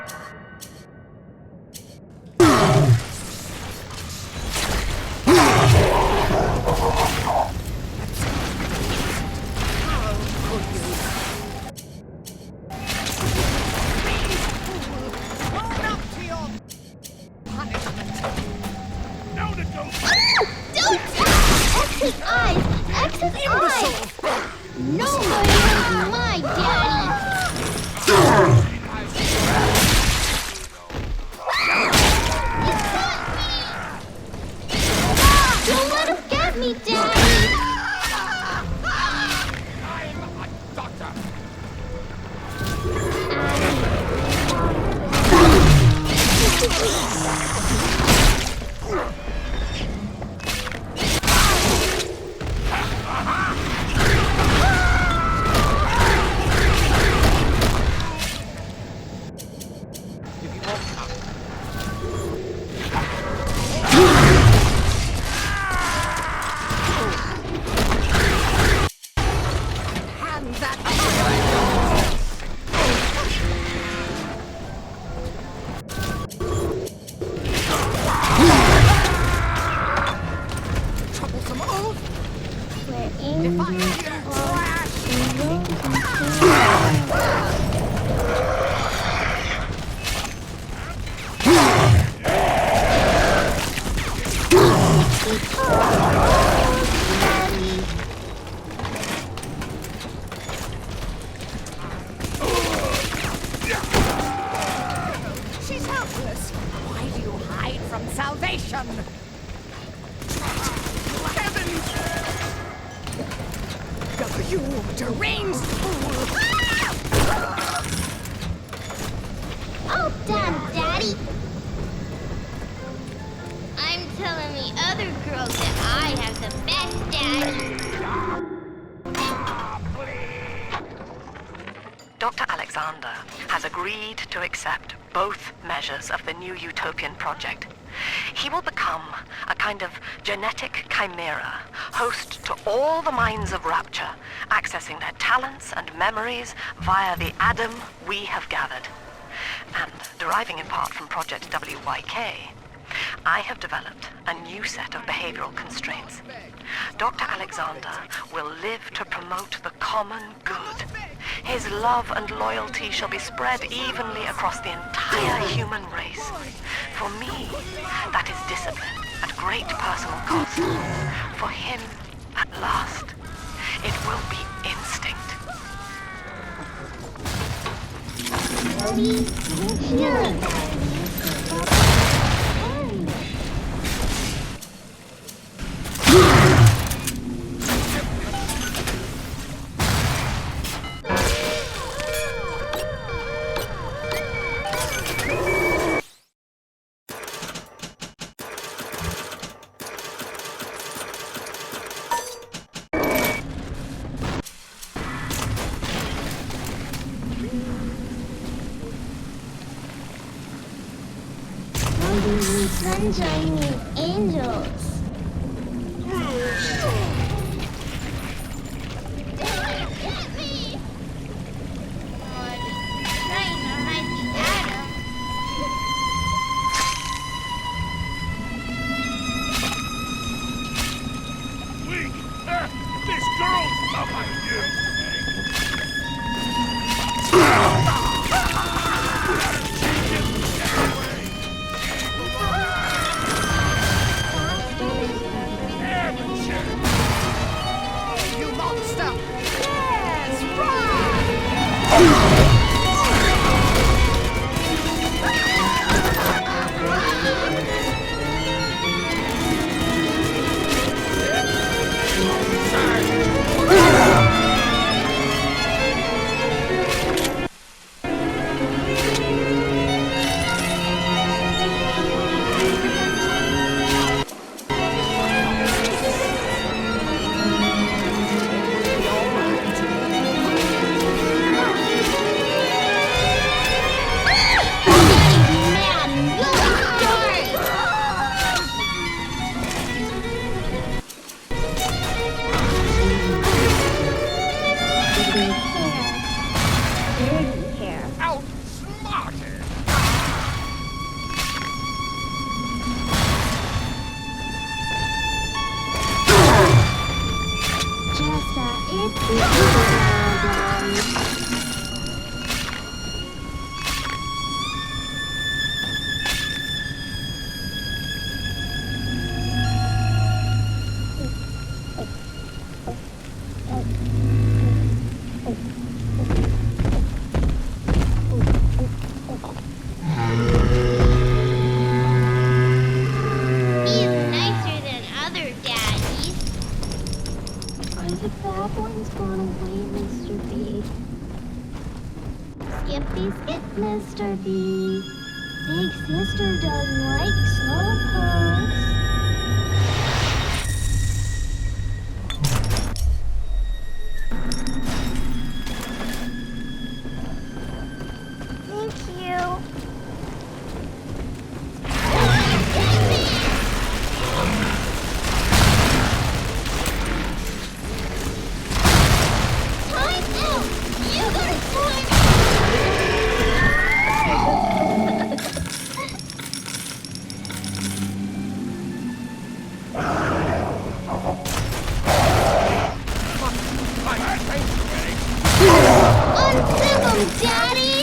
Exit eyes! Exit eyes! Nobody hurts my daddy! Don't let him get me, Daddy! She's helpless. Why do you hide from salvation? Heavens! You deranged fool! Oh, damn, Daddy! I'm telling the other girls that I have the best daddy. Dr. Alexander has agreed to accept both measures of the new utopian project. He will become a kind of genetic chimera, host to all the minds of Rapture, accessing their talents and memories via the Adam we have gathered. And deriving in part from Project WYK, I have developed a new set of behavioral constraints. Dr. Alexander will live to promote the common good. His love and loyalty shall be spread evenly across the entire human race. For me, that is discipline at great personal cost. For him, at last, it will be instinct. Sunshine and angels. Get me! Oh, I was trying to hide the Adam. Weak! This girl's behind you! Mister doesn't like slowpokes. Thank you. Time out! You gotta climb! Unzip him, Daddy!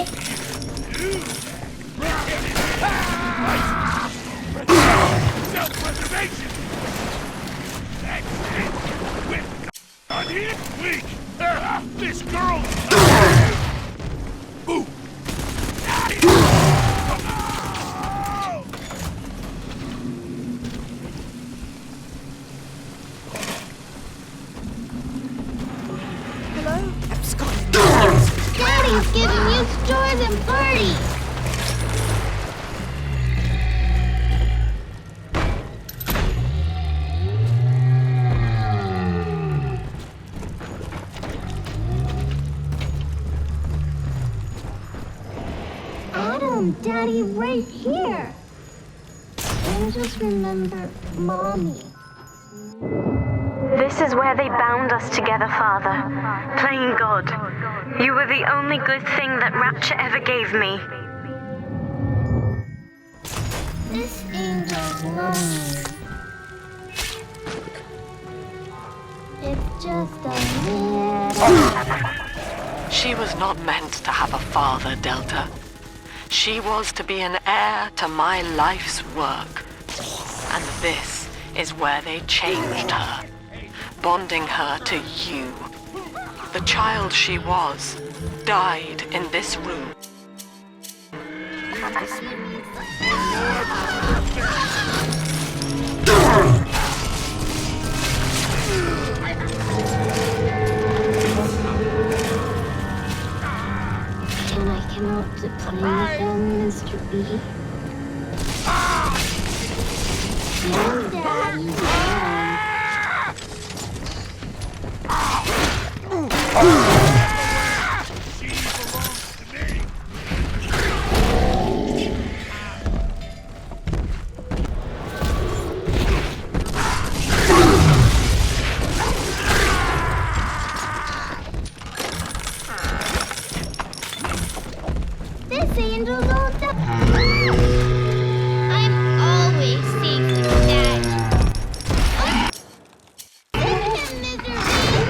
Self-preservation! That's it! We're on here? Weak! This girl! Ooh! Hello? Absconding. Daddy's giving you stores and parties! Adam, Daddy, right here! And just remember Mommy. This is where they bound us together, Father. Playing God. You were the only good thing that Rapture ever gave me. This angel's lonely. It's just a little... She was not meant to have a father, Delta. She was to be an heir to my life's work. And this is where they changed her, bonding her to you. The child she was died in this room. Can I come out to play with them, Mr. B? No, Daddy, no. She belongs to me! This angel's all I'm always safe with Daddy. Unzip him, Mr. B!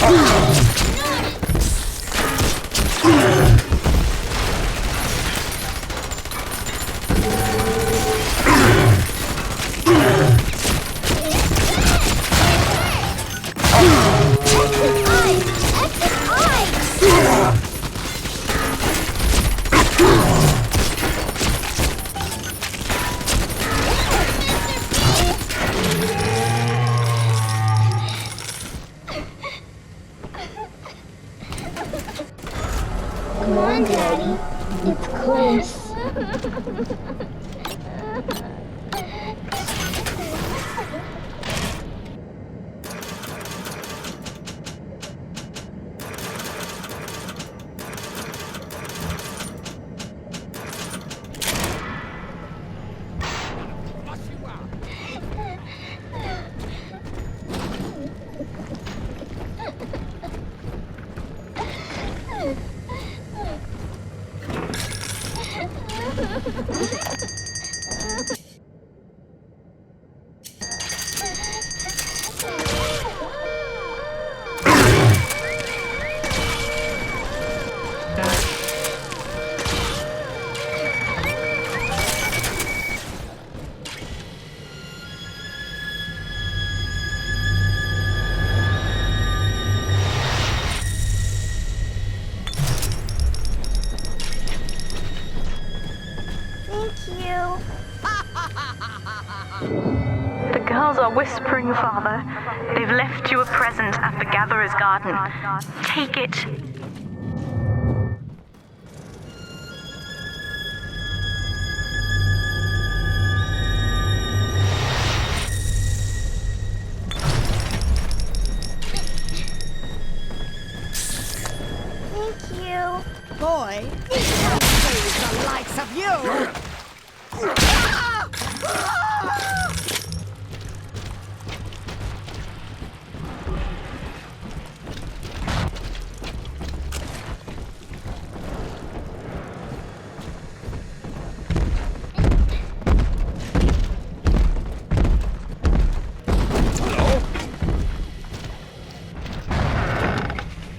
Unzip Come on, Daddy. It's close. bothering Father. They've left you a present at the Gatherer's Garden. Take it. Thank you. Boy, we can't save the likes of you!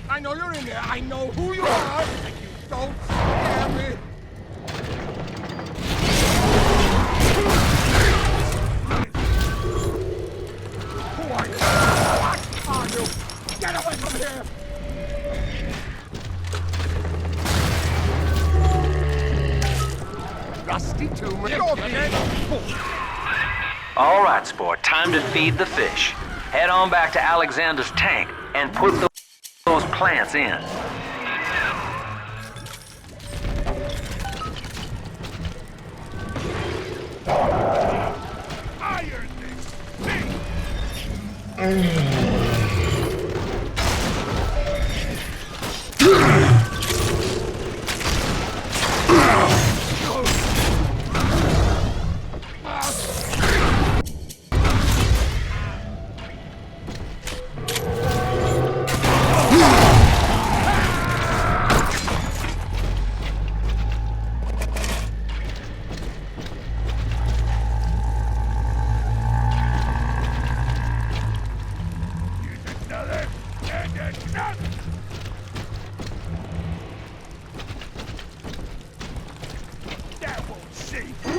I know you're in there. I know who you are. And you don't scare me. Who are you? What are you? Get away from here! Rusty tomb. You're being All right, sport. Time to feed the fish. Head on back to Alexander's tank and put those plants in. iron this thing. That won't save you.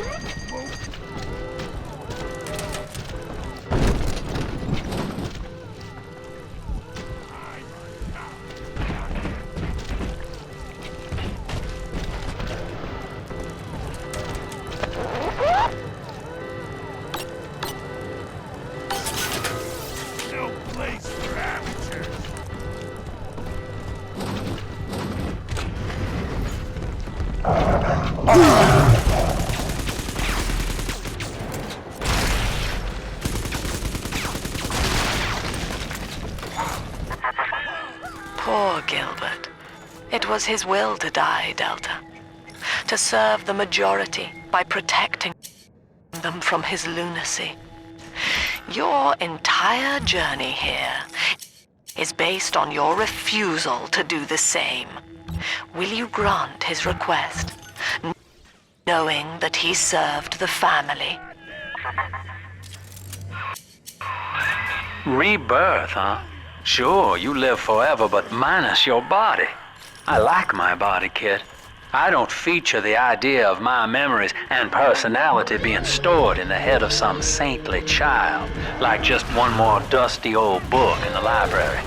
No place for amateurs. Poor Gilbert. It was his will to die, Delta. To serve the majority by protecting them from his lunacy. Your entire journey here is based on your refusal to do the same. Will you grant his request, knowing that he served the family? Rebirth, huh? Sure, you live forever, but minus your body. I like my body, kid. I don't feature the idea of my memories and personality being stored in the head of some saintly child, like just one more dusty old book in the library.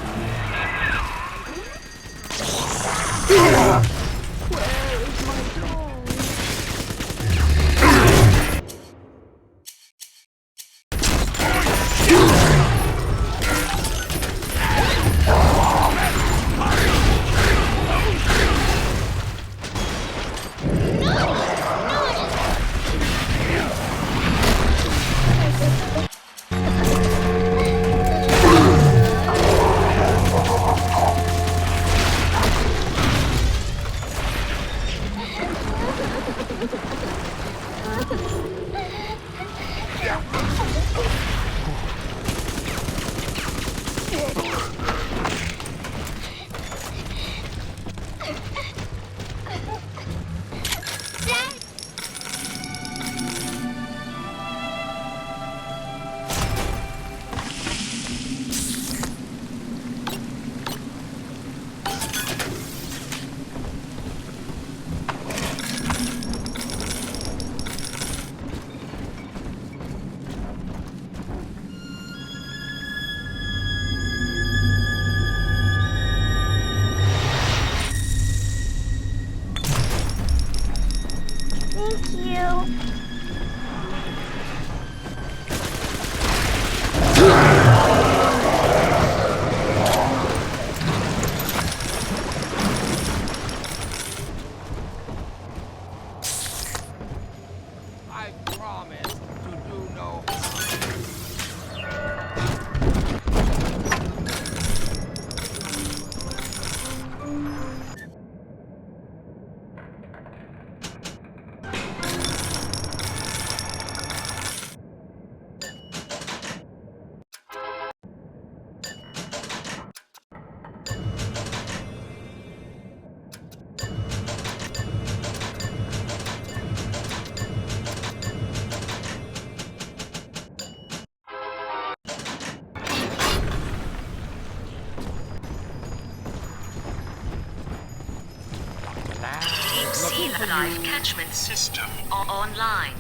Life catchment system online.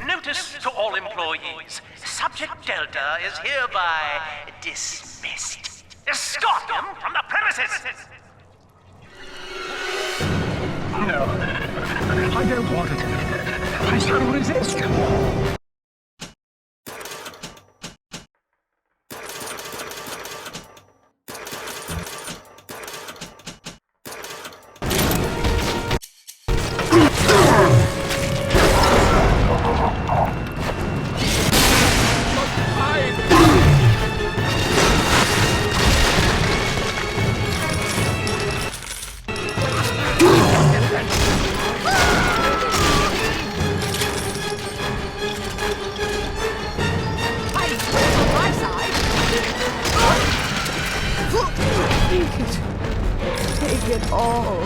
Notice to all employees. Subject Delta is hereby dismissed. Escort him from the premises! No, I don't want it. I still resist. Take it all.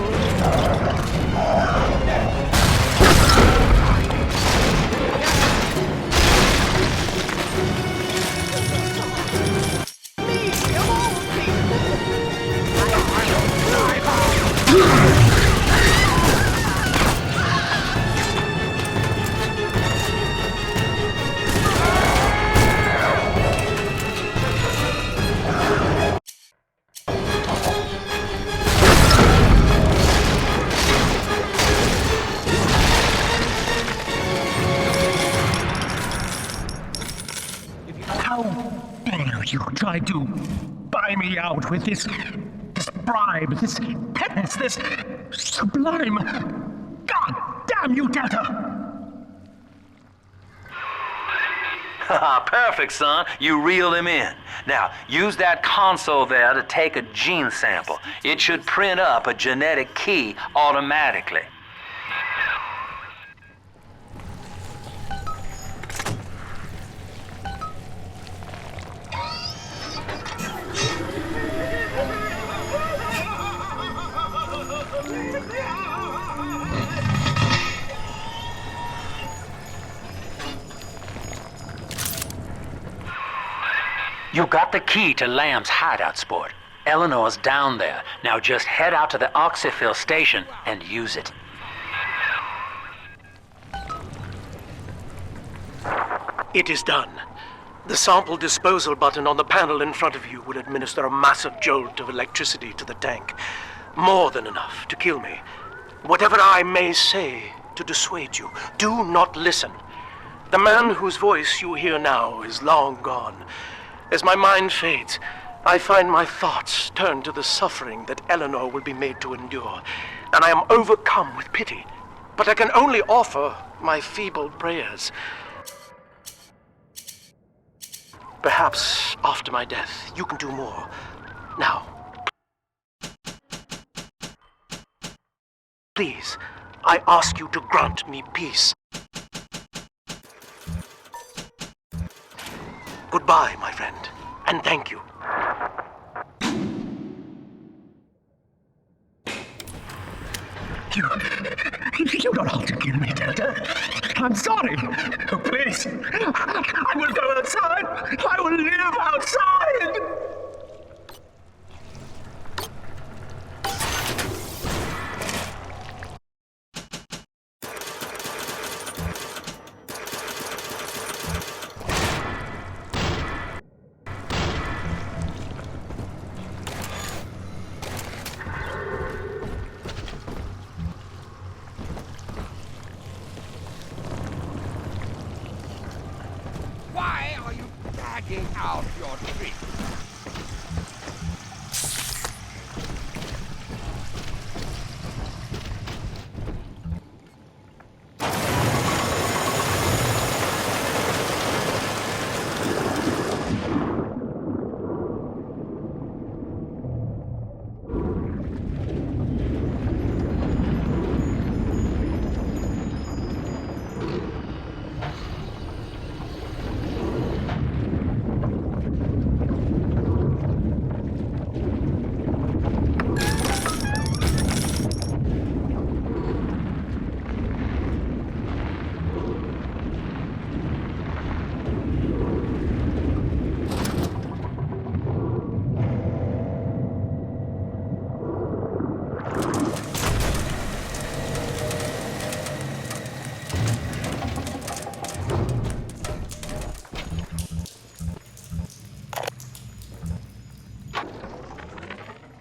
How dare you try to buy me out with this bribe, this penance, this sublime... God damn you, Delta! Perfect, son. You reeled him in. Now, use that console there to take a gene sample. It should print up a genetic key automatically. You got the key to Lamb's hideout, sport. Eleanor's down there. Now just head out to the oxyfill station and use it. It is done. The sample disposal button on the panel in front of you will administer a massive jolt of electricity to the tank. More than enough to kill me. Whatever I may say to dissuade you, do not listen. The man whose voice you hear now is long gone. As my mind fades, I find my thoughts turn to the suffering that Eleanor will be made to endure, and I am overcome with pity. But I can only offer my feeble prayers. Perhaps after my death, you can do more. Now, please, I ask you to grant me peace. Goodbye, my friend, and thank you. You don't have to kill me, Delta. I'm sorry. Oh, please. I will go outside. I will live outside. Why are you dragging out your trick?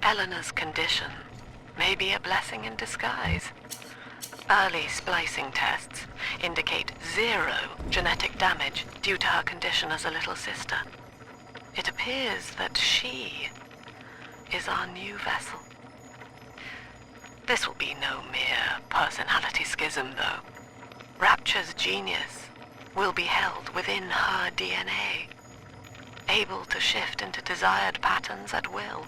Eleanor's condition may be a blessing in disguise. Early splicing tests indicate 0 genetic damage due to her condition as a little sister. It appears that she is our new vessel. This will be no mere personality schism, though. Rapture's genius will be held within her DNA, able to shift into desired patterns at will.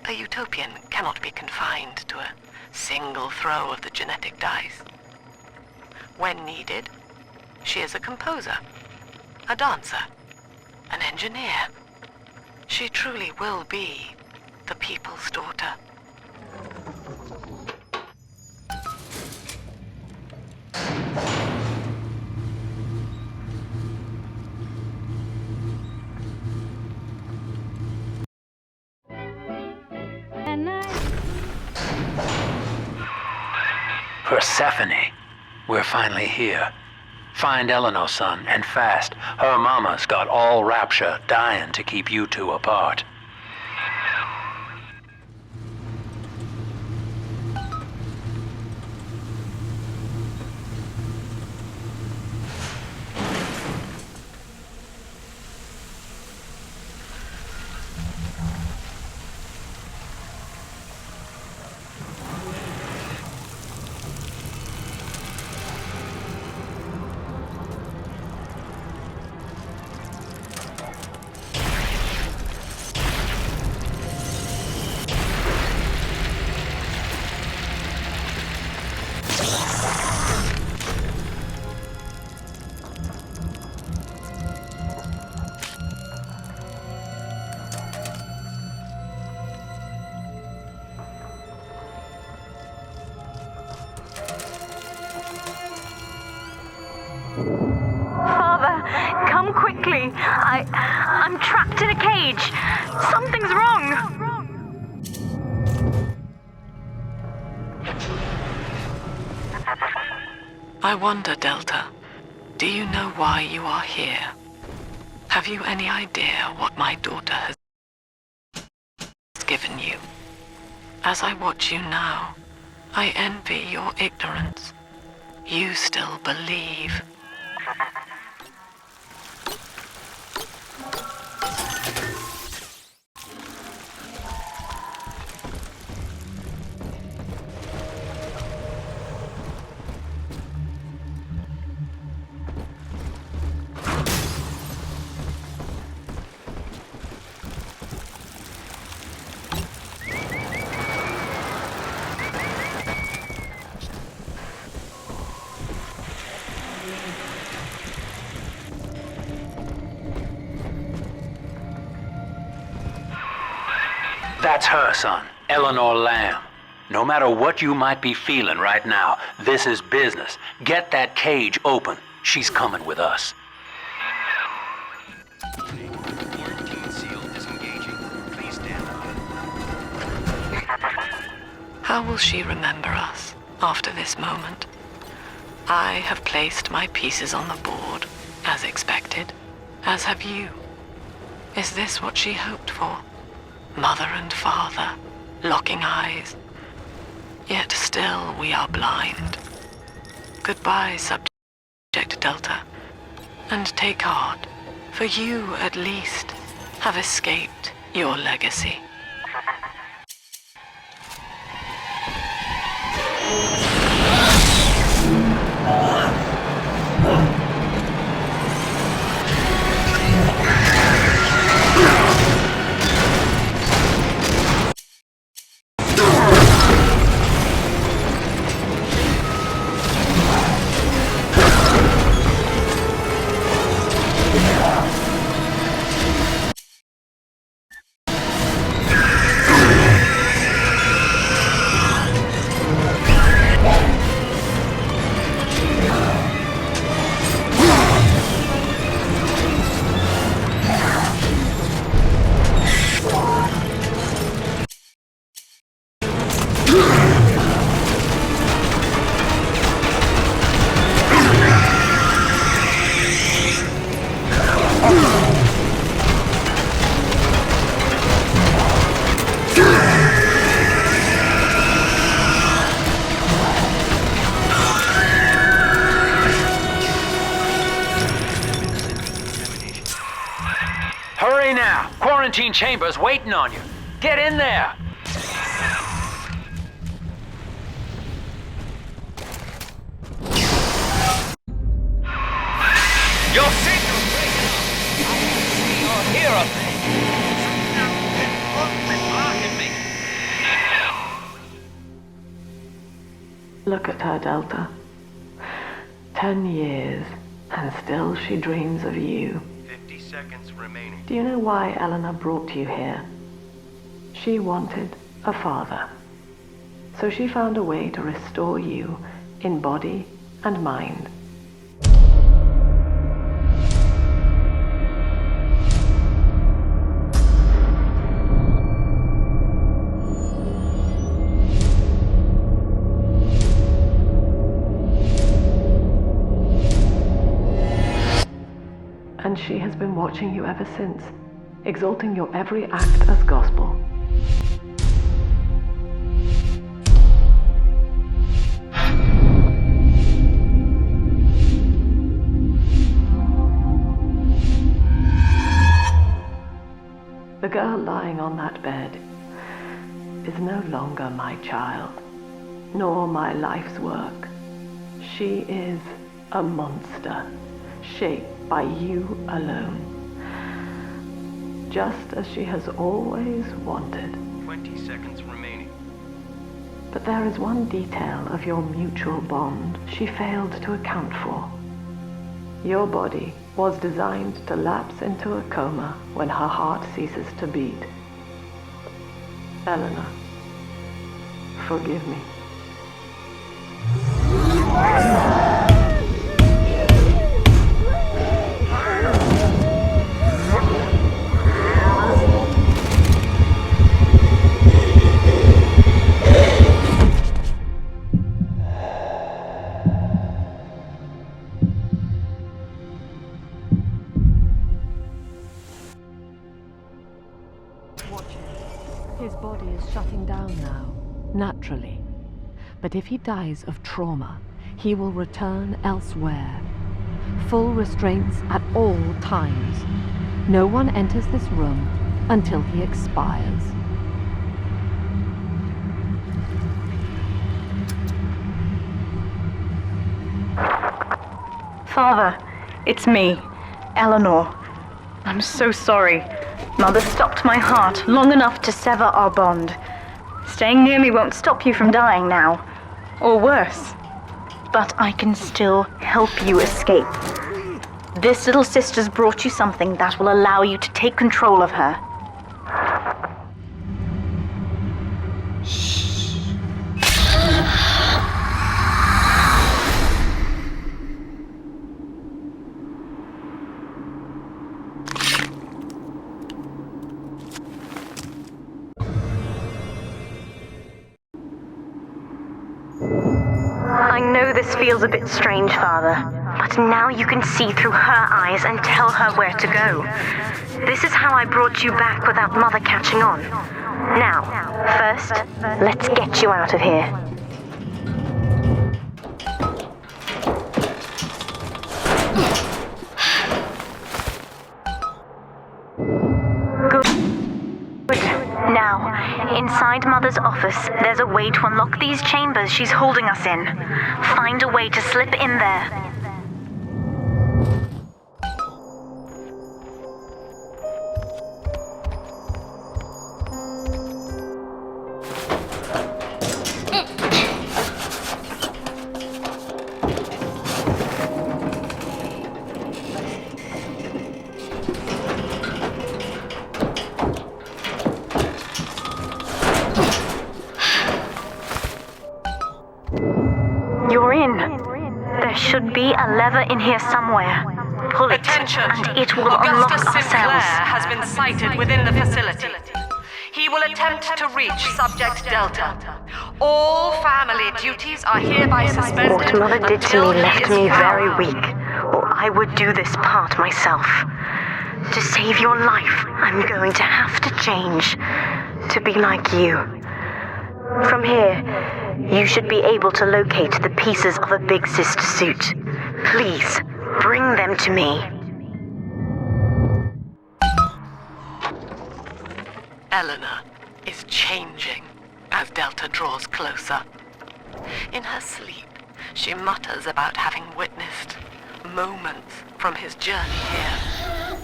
A utopian cannot be confined to a single throw of the genetic dice. When needed, she is a composer, a dancer, an engineer. She truly will be the people's daughter. Persephone, we're finally here. Find Eleanor, son, and fast. Her mama's got all Rapture dying to keep you two apart. Come quickly. I'm trapped in a cage. Something's wrong. I wonder, Delta, do you know why you are here? Have you any idea what my daughter has given you? As I watch you now, I envy your ignorance. You still believe. That's her, son, Eleanor Lamb. No matter what you might be feeling right now, this is business. Get that cage open. She's coming with us. How will she remember us after this moment? I have placed my pieces on the board, as expected, as have you. Is this what she hoped for? Mother and father, locking eyes. Yet still we are blind. Goodbye, Subject Delta. And take heart, for you at least have escaped your legacy. Hurry now! Quarantine chamber's waiting on you. Get in there! Your signal's breaking up! I can see or hear a thing. Look at her, Delta. 10 years, and still she dreams of you. 50 seconds remaining. Do you know why Eleanor brought you here? She wanted a father. So she found a way to restore you in body and mind. And she has been watching you ever since, exalting your every act as gospel. The girl lying on that bed is no longer my child, nor my life's work. She is a monster, shaped by you alone. Just as she has always wanted. 20 seconds remaining. But there is one detail of your mutual bond she failed to account for. Your body was designed to lapse into a coma when her heart ceases to beat. Eleanor, forgive me. His body is shutting down now, naturally. But if he dies of trauma, he will return elsewhere. Full restraints at all times. No one enters this room until he expires. Father, it's me, Eleanor. I'm so sorry. Mother stopped my heart long enough to sever our bond. Staying near me won't stop you from dying now. Or worse. But I can still help you escape. This little sister's brought you something that will allow you to take control of her. I know this feels a bit strange, Father, but now you can see through her eyes and tell her where to go. This is how I brought you back without Mother catching on. Now, first, let's get you out of here. Now, inside Mother's office, there's a way to unlock these chambers she's holding us in. Find a way to slip in there. You're in. There should be a lever in here somewhere. Pull it, Attention. and it will unlock Augustus our Sinclair cells. has been sighted within the facility. He will attempt to reach Subject Delta. All family duties are hereby suspended. What Mother did to until me he left is me found. very weak, or I would do this part myself. To save your life, I'm going to have to change. To be like you. From here, you should be able to locate the pieces of a Big Sister suit. Please, bring them to me. Eleanor is changing as Delta draws closer. In her sleep, she mutters about having witnessed moments from his journey here.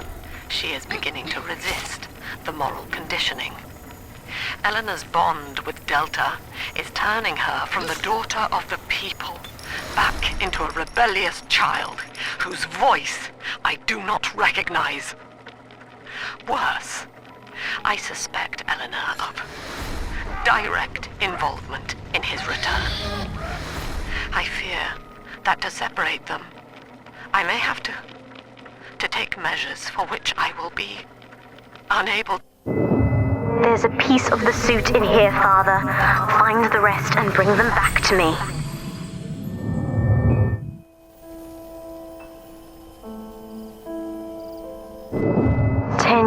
She is beginning to resist the moral conditioning. Eleanor's bond with Delta is turning her from the daughter of the people back into a rebellious child whose voice I do not recognize. Worse, I suspect Eleanor of direct involvement in his return. I fear that to separate them, I may have to take measures for which I will be unable. There's a piece of the suit in here, Father. Find the rest and bring them back to me.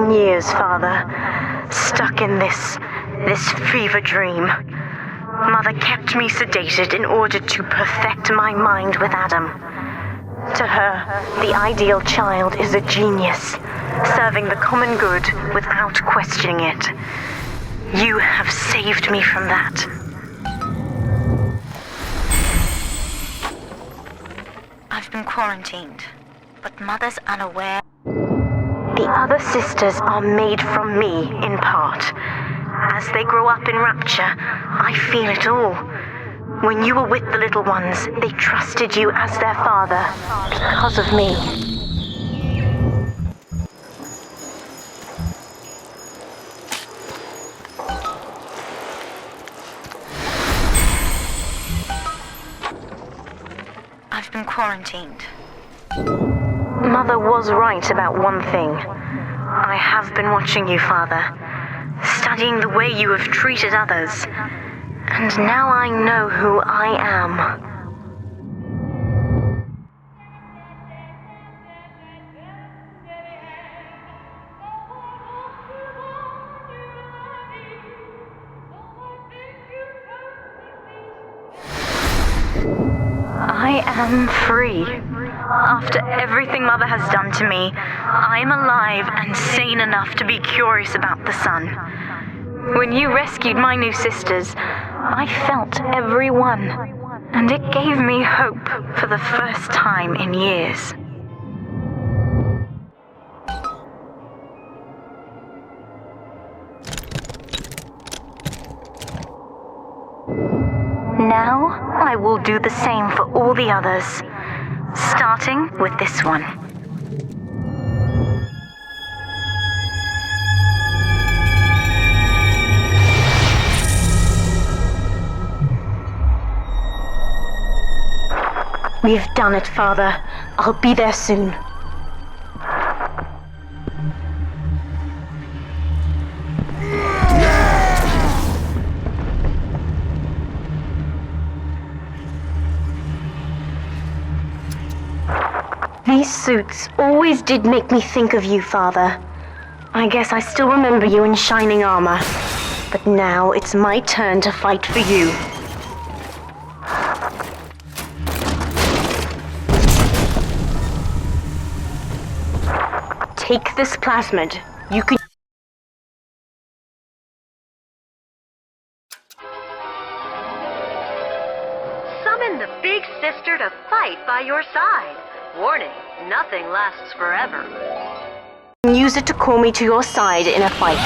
Years, Father, stuck in this fever dream. Mother kept me sedated in order to perfect my mind with Adam. To her, the ideal child is a genius, serving the common good without questioning it. You have saved me from that. I've been quarantined, but Mother's unaware. The other sisters are made from me, in part. As they grow up in Rapture, I feel it all. When you were with the little ones, they trusted you as their father, because of me. I've been quarantined. Mother was right about one thing. I have been watching you, Father, studying the way you have treated others, and now I know who I am. I am free. After everything Mother has done to me, I am alive and sane enough to be curious about the sun. When you rescued my new sisters, I felt every one, and it gave me hope for the first time in years. Now, I will do the same for all the others, starting with this one. We've done it, Father. I'll be there soon. These suits always did make me think of you, Father. I guess I still remember you in shining armor. But now it's my turn to fight for you. Take this plasmid. You can... Summon the big sister to fight by your side. Warning, nothing lasts forever. Use it to call me to your side in a fight.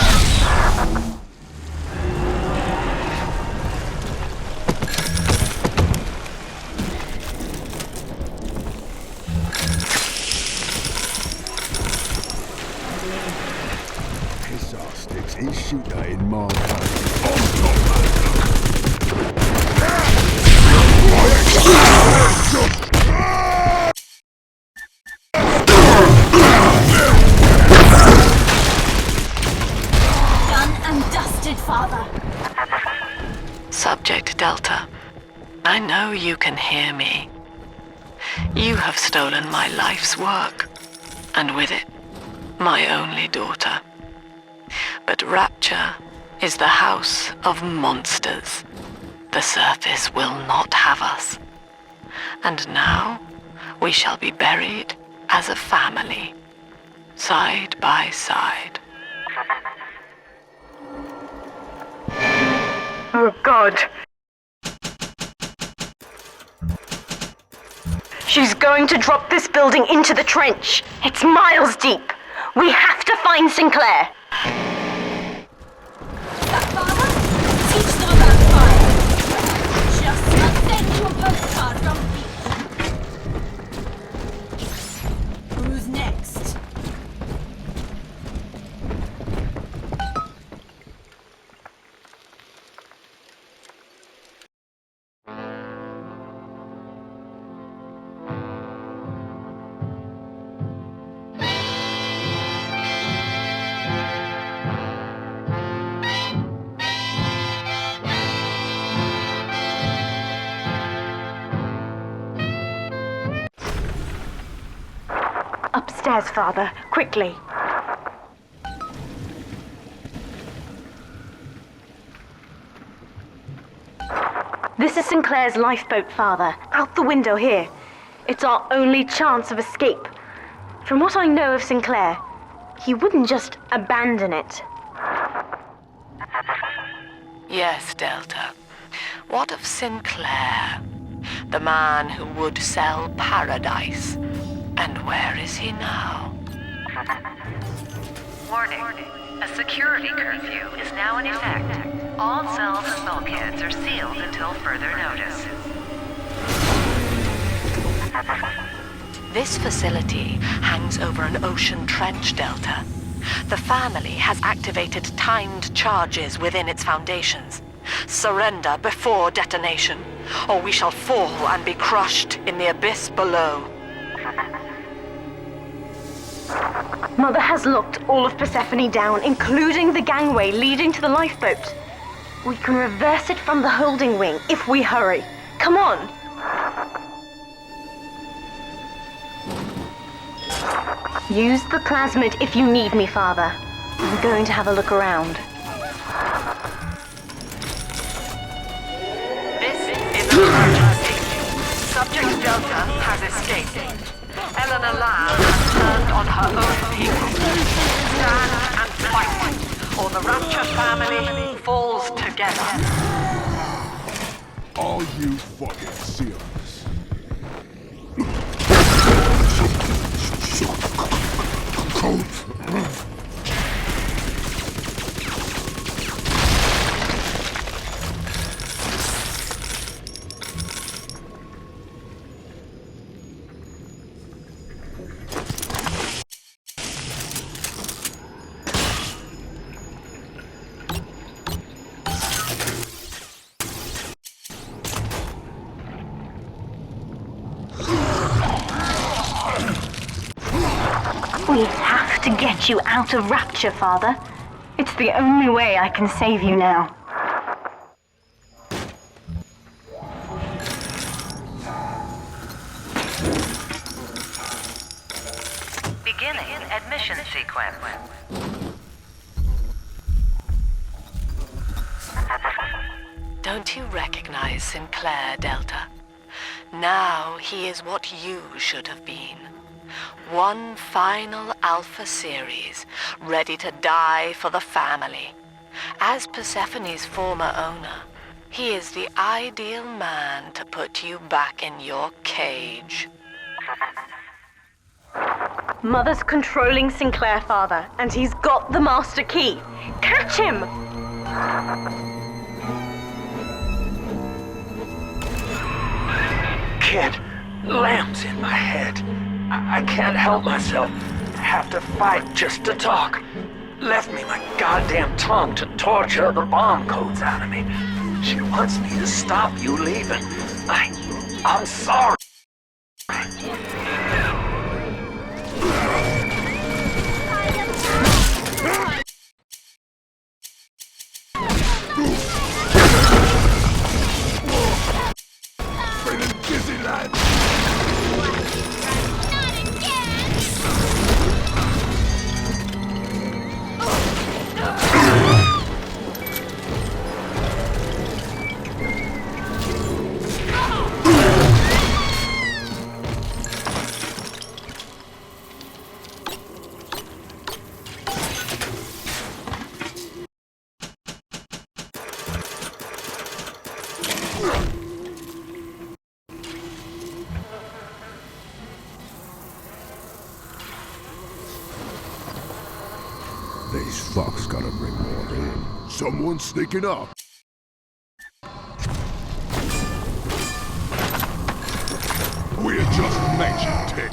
Piss off, Sticks. He's shooter in my Father. Subject Delta, I know you can hear me. You have stolen my life's work, and with it, my only daughter. But Rapture is the house of monsters. The surface will not have us. And now, we shall be buried as a family, side by side. Oh, God. She's going to drop this building into the trench. It's miles deep. We have to find Sinclair. Teach them about fire. Just send you a postcard from me. Who's next? Upstairs, Father. Quickly. This is Sinclair's lifeboat, Father. Out the window here. It's our only chance of escape. From what I know of Sinclair, he wouldn't just abandon it. Yes, Delta. What of Sinclair? The man who would sell paradise. And where is he now? Warning. A security curfew is now in effect. All cells and bulkheads are sealed until further notice. This facility hangs over an ocean trench, Delta. The family has activated timed charges within its foundations. Surrender before detonation, or we shall fall and be crushed in the abyss below. Mother has locked all of Persephone down, including the gangway leading to the lifeboat. We can reverse it from the holding wing if we hurry. Come on! Use the plasmid if you need me, Father. I'm going to have a look around. This is an emergency. Subject Delta has escaped. Eleanor Lamb has turned on her own people. Stand and fight, or the Rapture family falls together. All you fucking sealers. We have to get you out of Rapture, Father. It's the only way I can save you now. Beginning admission sequence. Don't you recognize Sinclair, Delta? Now he is what you should have been. One final Alpha series, ready to die for the family. As Persephone's former owner, he is the ideal man to put you back in your cage. Mother's controlling Sinclair, Father, and he's got the master key. Catch him! Kid, Lamb's in my head. I can't help myself. Have to fight just to talk. Left me my goddamn tongue to torture the bomb codes out of me. She wants me to stop you leaving. I'm sorry. These fucks gotta bring more in. Someone's sneaking up. We're just mentioned it.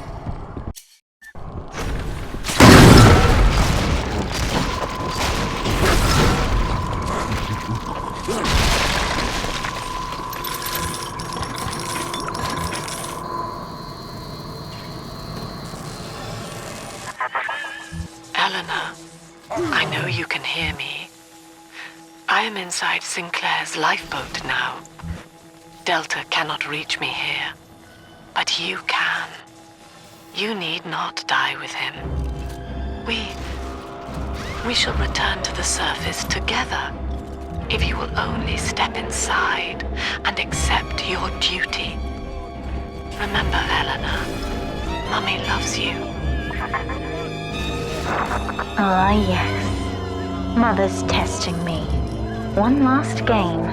Eleanor, I know you can hear me. I am inside Sinclair's lifeboat now. Delta cannot reach me here, but you can. You need not die with him. We shall return to the surface together, if you will only step inside and accept your duty. Remember, Eleanor, Mummy loves you. Ah, yes. Mother's testing me. One last game.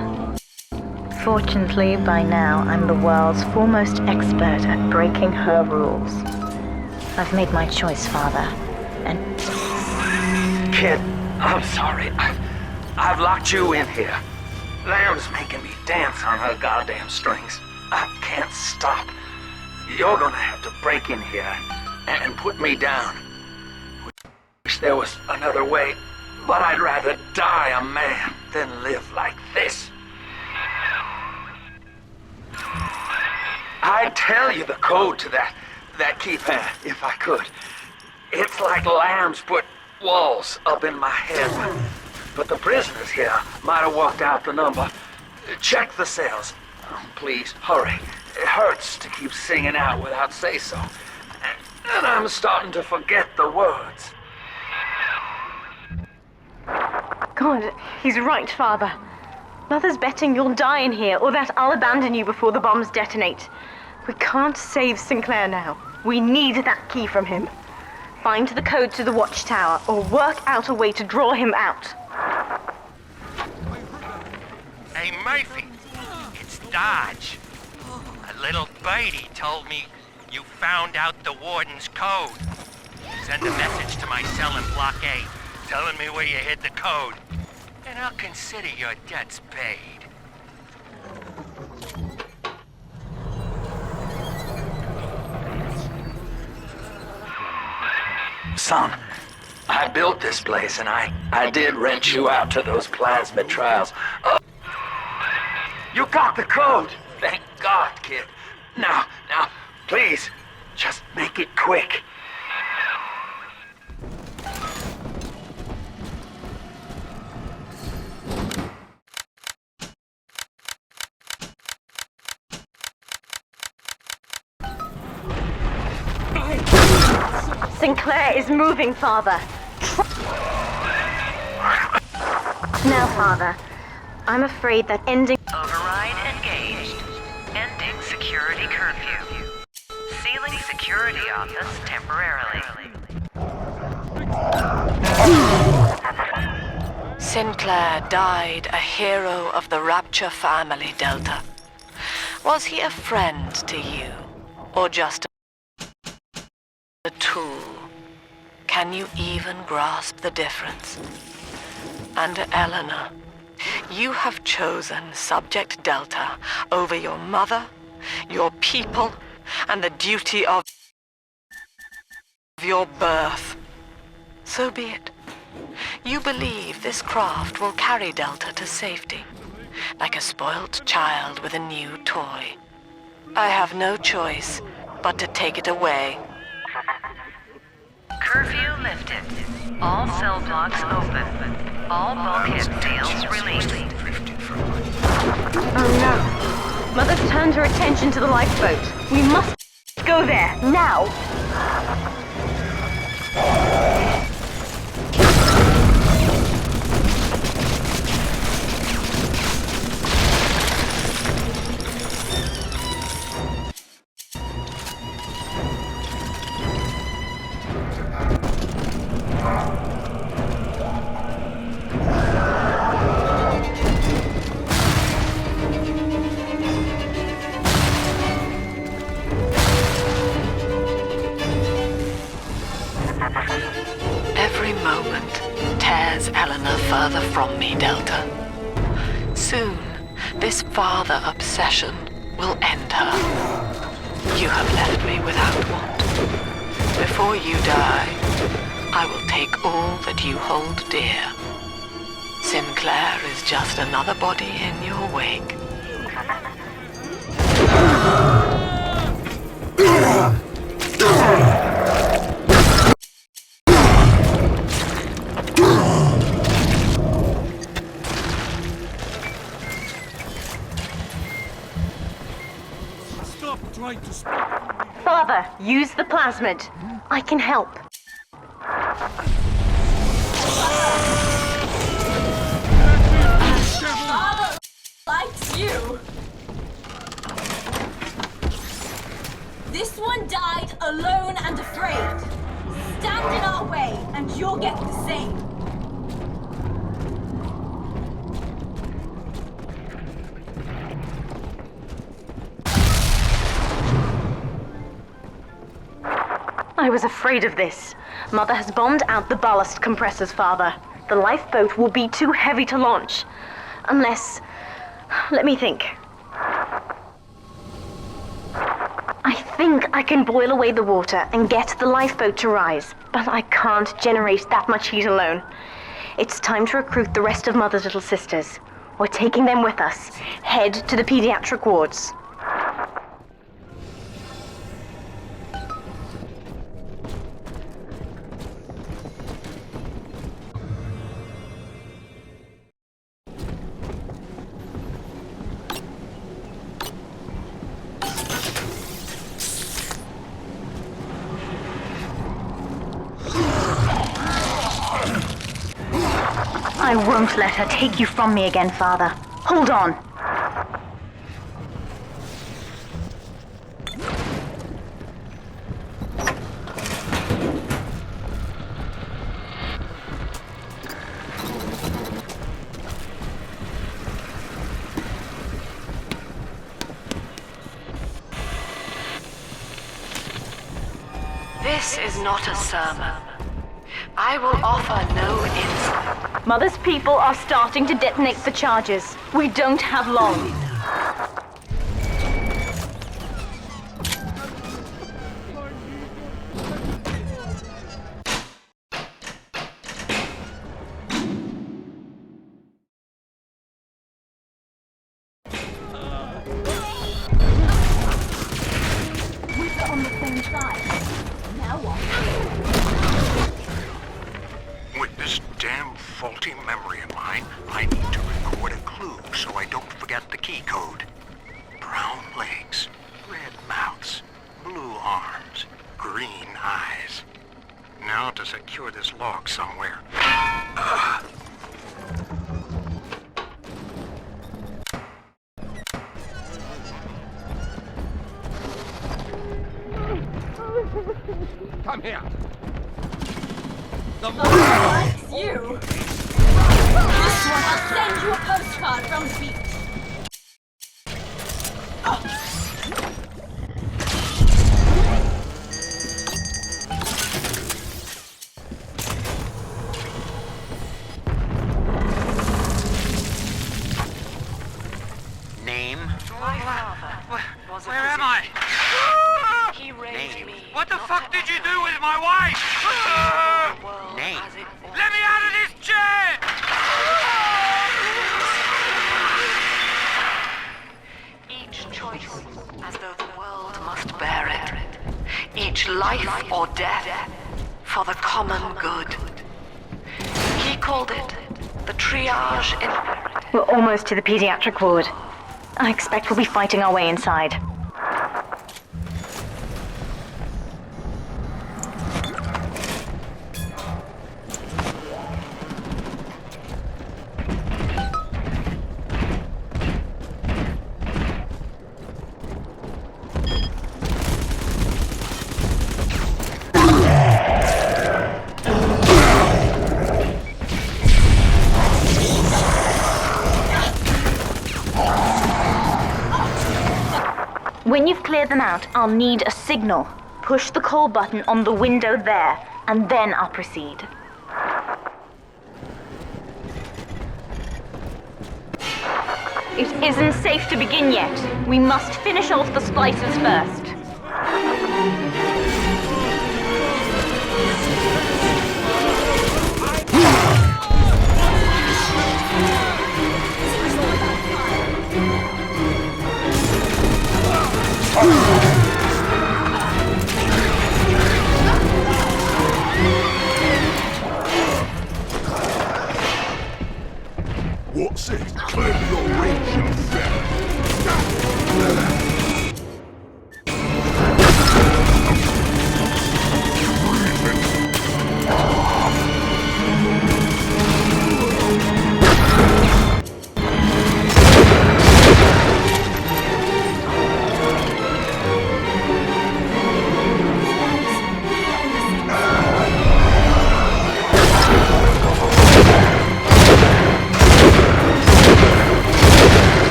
Fortunately, by now, I'm the world's foremost expert at breaking her rules. I've made my choice, Father, and... Kid, I'm sorry. I've locked you in here. Lamb's making me dance on her goddamn strings. I can't stop. You're gonna have to break in here and put me down. Wish there was another way, but I'd rather die a man than live like this. I'd tell you the code to that keypad if I could. It's like Lamb's put walls up in my head, but the prisoners here might have walked out the number. Check the cells. Oh, please, hurry. It hurts to keep singing out without say-so. And I'm starting to forget the words. God, he's right, Father. Mother's betting you'll die in here, or that I'll abandon you before the bombs detonate. We can't save Sinclair now. We need that key from him. Find the code to the watchtower, or work out a way to draw him out. Hey, Murphy, it's Dodge. A little birdie told me you found out the warden's code. Send a message to my cell in Block A, telling me where you hid the code, and I'll consider your debts paid. Son, I built this place and I did rent you out to those plasmid trials. You got the code! Thank God, kid. Now, please, just make it quick. Sinclair is moving, Father. Now, Father, I'm afraid that ending... Override engaged. Ending security curfew. Sealing security office temporarily. Sinclair died a hero of the Rapture family, Delta. Was he a friend to you, or just a tool? Can you even grasp the difference? And Eleanor, you have chosen Subject Delta over your mother, your people, and the duty of your birth. So be it. You believe this craft will carry Delta to safety, like a spoilt child with a new toy. I have no choice but to take it away. Curfew lifted. All cell blocks open. All bulkhead seals released. Oh no. Mother's turned her attention to the lifeboat. We must go there, now! tears Eleanor further from me, Delta. Soon, this father obsession will end her. You have left me without want. Before you die, I will take all that you hold dear. Sinclair is just another body in your wake. Stop trying to speak. Father, use the plasmid. I can help. Father likes you. This one died alone and afraid. Stand in our way, and you'll get the same. I was afraid of this. Mother has bombed out the ballast compressors, Father. The lifeboat will be too heavy to launch. Unless... let me think. I think I can boil away the water and get the lifeboat to rise, but I can't generate that much heat alone. It's time to recruit the rest of Mother's little sisters. We're taking them with us. Head to the pediatric wards. I won't let her take you from me again, Father. Hold on. This is not a sermon. I will offer no insight. Mother's people are starting to detonate the charges. We don't have long. We're on the same side. Now what? With this damn faulty memory of mine, I need to record a clue so I don't forget the key code. Brown legs, red mouths, blue arms, green eyes. Now to secure this log somewhere. Come here. The more likes you. This one, I'll send you a postcard from the beach. Name? My father was a Where am I? He raised me. What the fuck did you do with my wife? Name? Let me out of this chair! Each choice, as though the world must bear it. Each life or death, for the common good. He called it the triage imperative. We're almost to the pediatric ward. I expect we'll be fighting our way inside. When you've cleared them out, I'll need a signal. Push the call button on the window there, and then I'll proceed. isn't safe to begin yet. We must finish off the splicers first. What's it? Claim your range, you fella.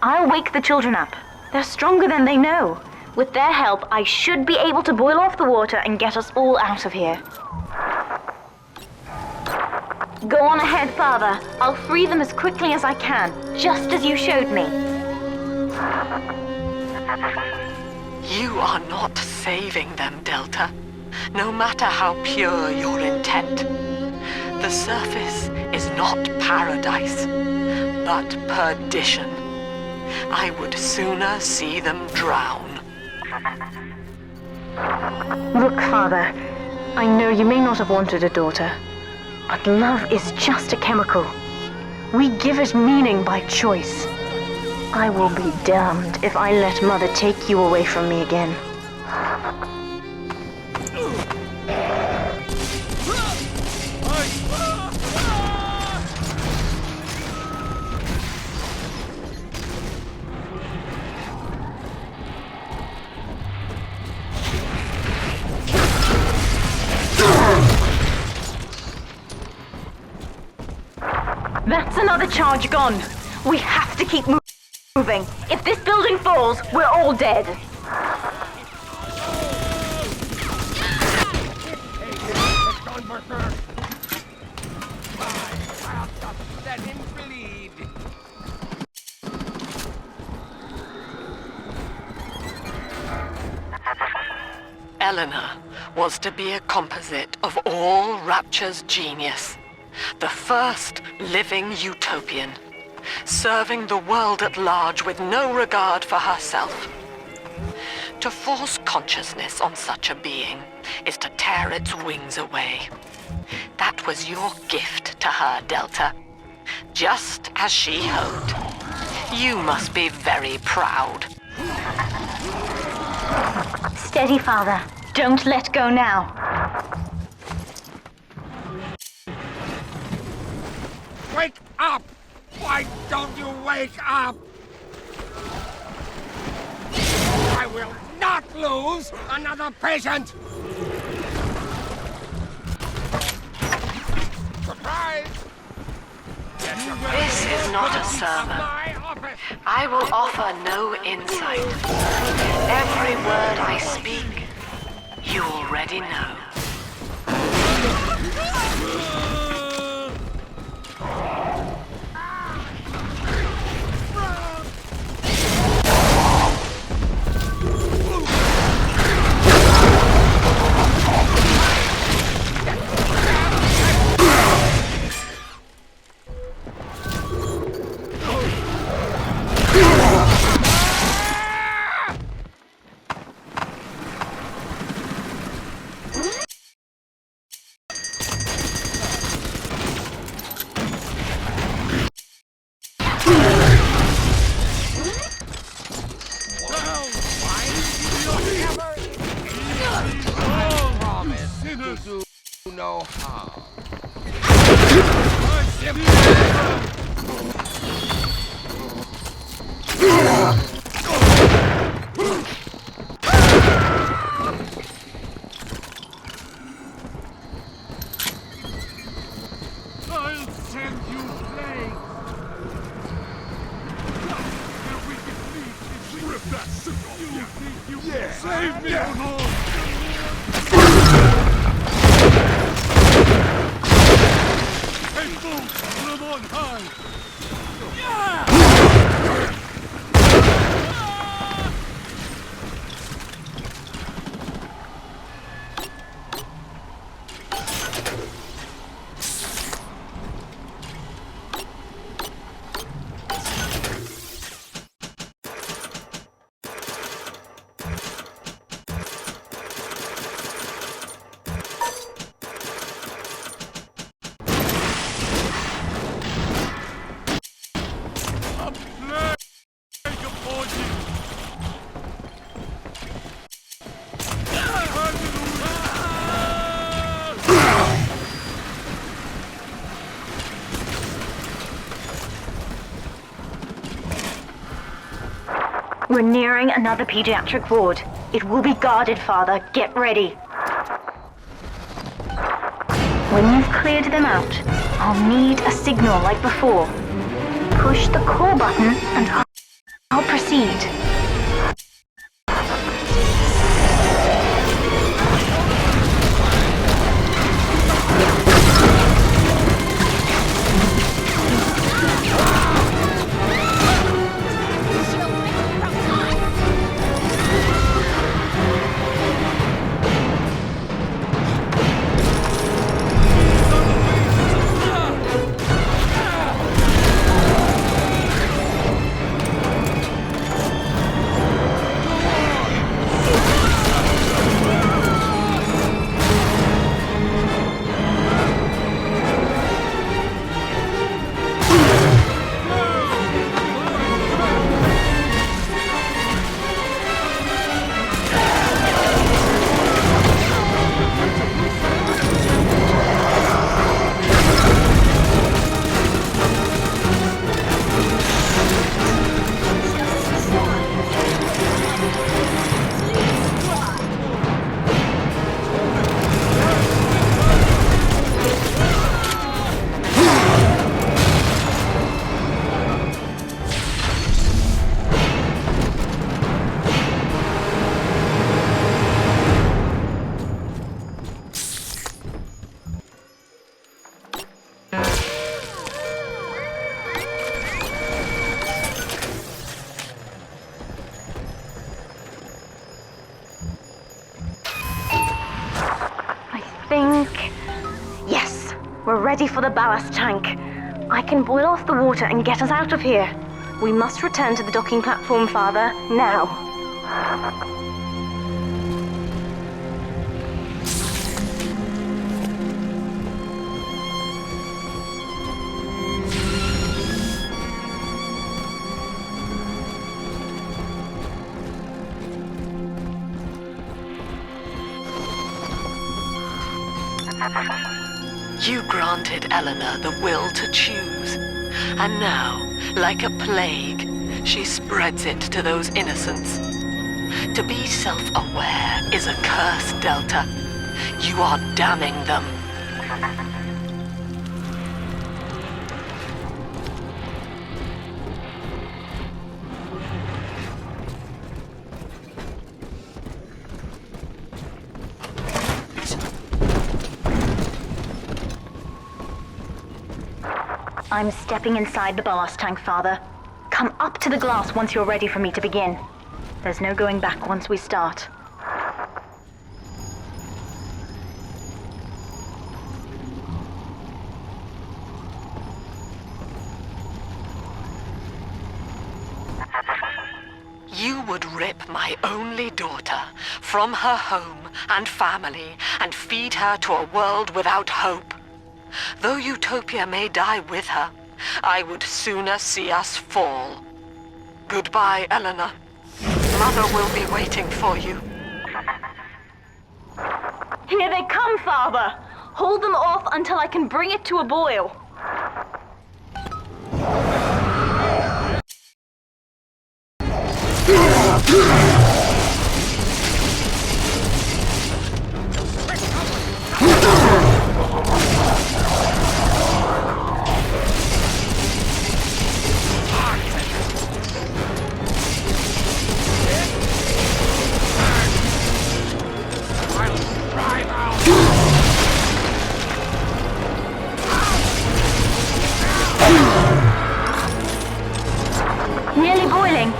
I'll wake the children up. They're stronger than they know. With their help, I should be able to boil off the water and get us all out of here. Go on ahead, Father. I'll free them as quickly as I can, just as you showed me. You are not saving them, Delta. No matter how pure your intent. The surface is not paradise, but perdition. I would sooner see them drown. Look, Father, I know you may not have wanted a daughter, but love is just a chemical. We give it meaning by choice. I will be damned if I let Mother take you away from me again. That's another charge gone. We have to keep moving. If this building falls, we're all dead. Let him bleed. Eleanor was to be a composite of all Rapture's genius. The first living utopian, serving the world at large with no regard for herself. To force consciousness on such a being is to tear its wings away. That was your gift to her, Delta. Just as she hoped. You must be very proud. Steady, Father. Don't let go now. Wake up! Why don't you wake up? I will not lose another patient! Surprise! This is not a sermon. I will offer no insight. Every word I speak, you already know. No harm. I'll send you plagues. Yeah. Save me, Lord! Hey, fool! Put him on high! We're nearing another pediatric ward. It will be guarded, Father. Get ready. When you've cleared them out, I'll need a signal like before. Push the call button and I'll proceed. We're ready for the ballast tank. I can boil off the water and get us out of here. We must return to the docking platform, Father, now. You granted Eleanor the will to choose, and now, like a plague, she spreads it to those innocents. To be self-aware is a curse, Delta. You are damning them. I'm stepping inside the ballast tank, Father. Come up to the glass once you're ready for me to begin. There's no going back once we start. You would rip my only daughter from her home and family and feed her to a world without hope. Though Utopia may die with her, I would sooner see us fall. Goodbye, Eleanor. Mother will be waiting for you. Here they come, Father! Hold them off until I can bring it to a boil. Nearly boiling.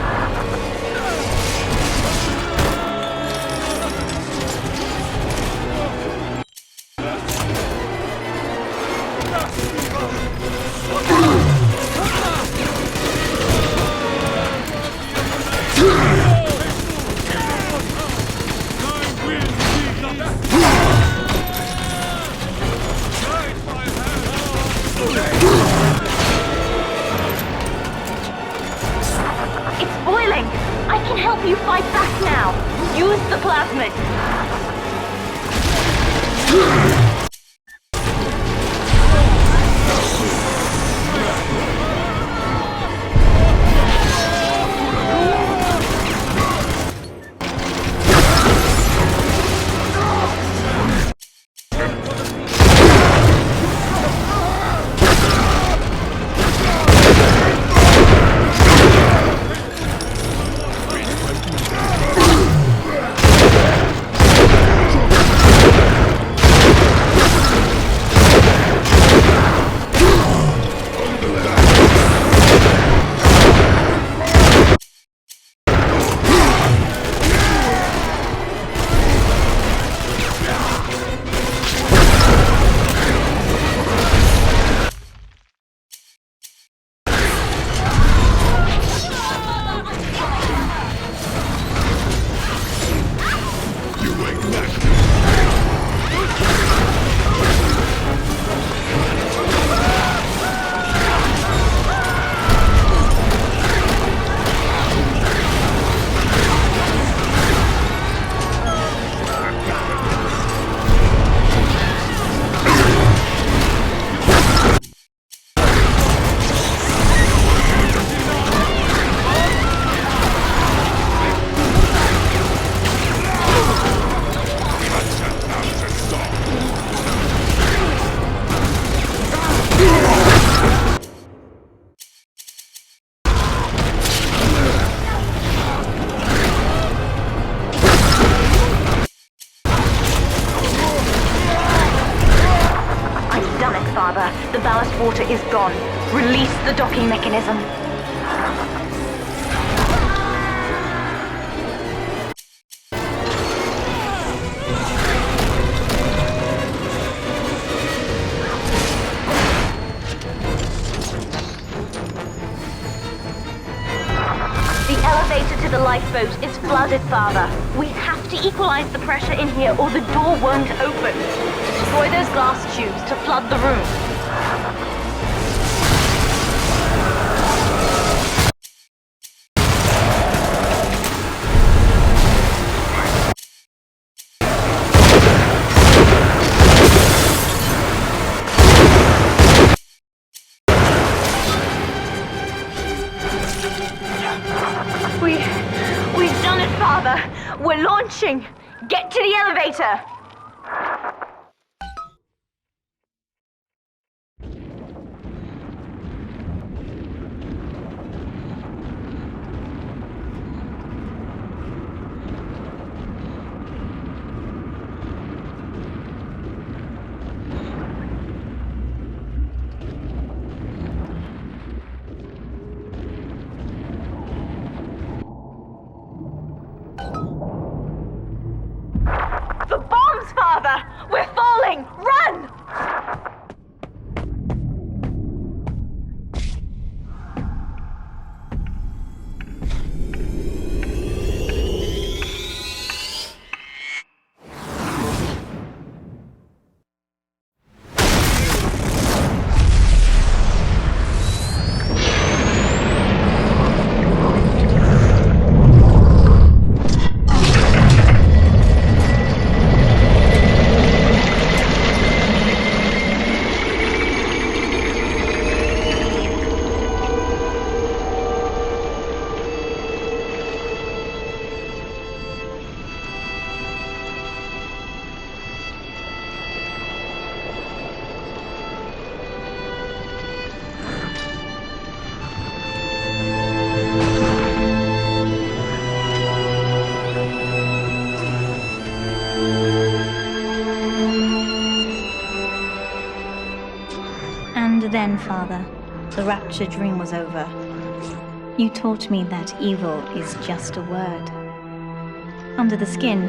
It's boiling! I can help you fight back now! Use the plasmid! The ballast water is gone. Release the docking mechanism. The elevator to the lifeboat is flooded, Father. We have to equalize the pressure in here or the door won't open. Destroy those glass tubes to flood the room. We've done it, Father. We're launching. Get to the elevator. The bombs, Father! We're falling! Run! And then, Father, the rapture dream was over. You taught me that evil is just a word. Under the skin,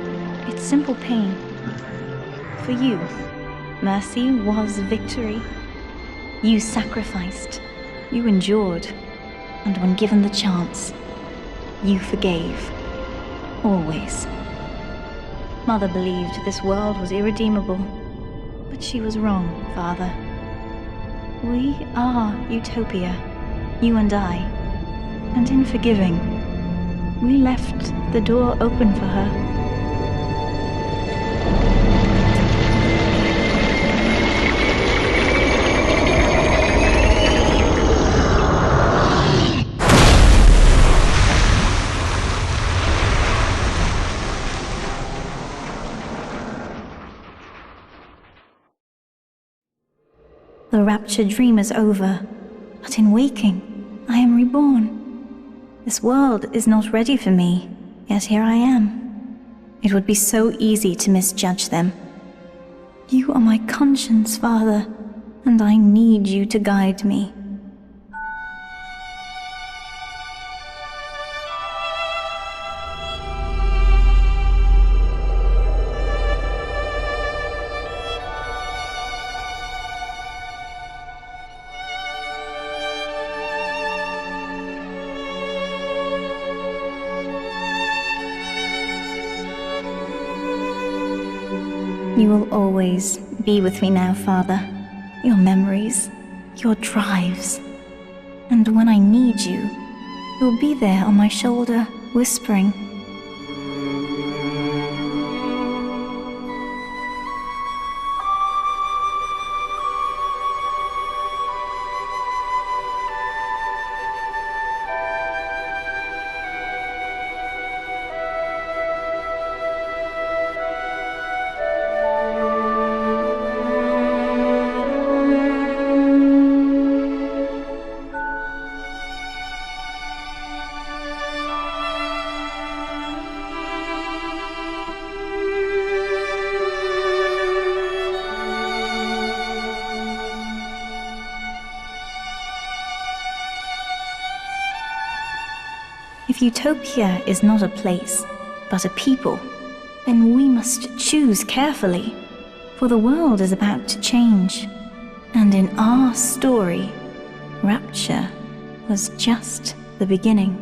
it's simple pain. For you, mercy was victory. You sacrificed, you endured, and when given the chance, you forgave. Always. Mother believed this world was irredeemable, but she was wrong, Father. We are Utopia, you and I, and in forgiving, we left the door open for her. The rapture dream is over, but in waking, I am reborn. This world is not ready for me, yet here I am. It would be so easy to misjudge them. You are my conscience, Father, and I need you to guide me. You will always be with me now, Father. Your memories, your drives. And when I need you, you'll be there on my shoulder, whispering. If Utopia is not a place, but a people, then we must choose carefully, for the world is about to change. And in our story, rapture was just the beginning.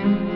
Mm-hmm.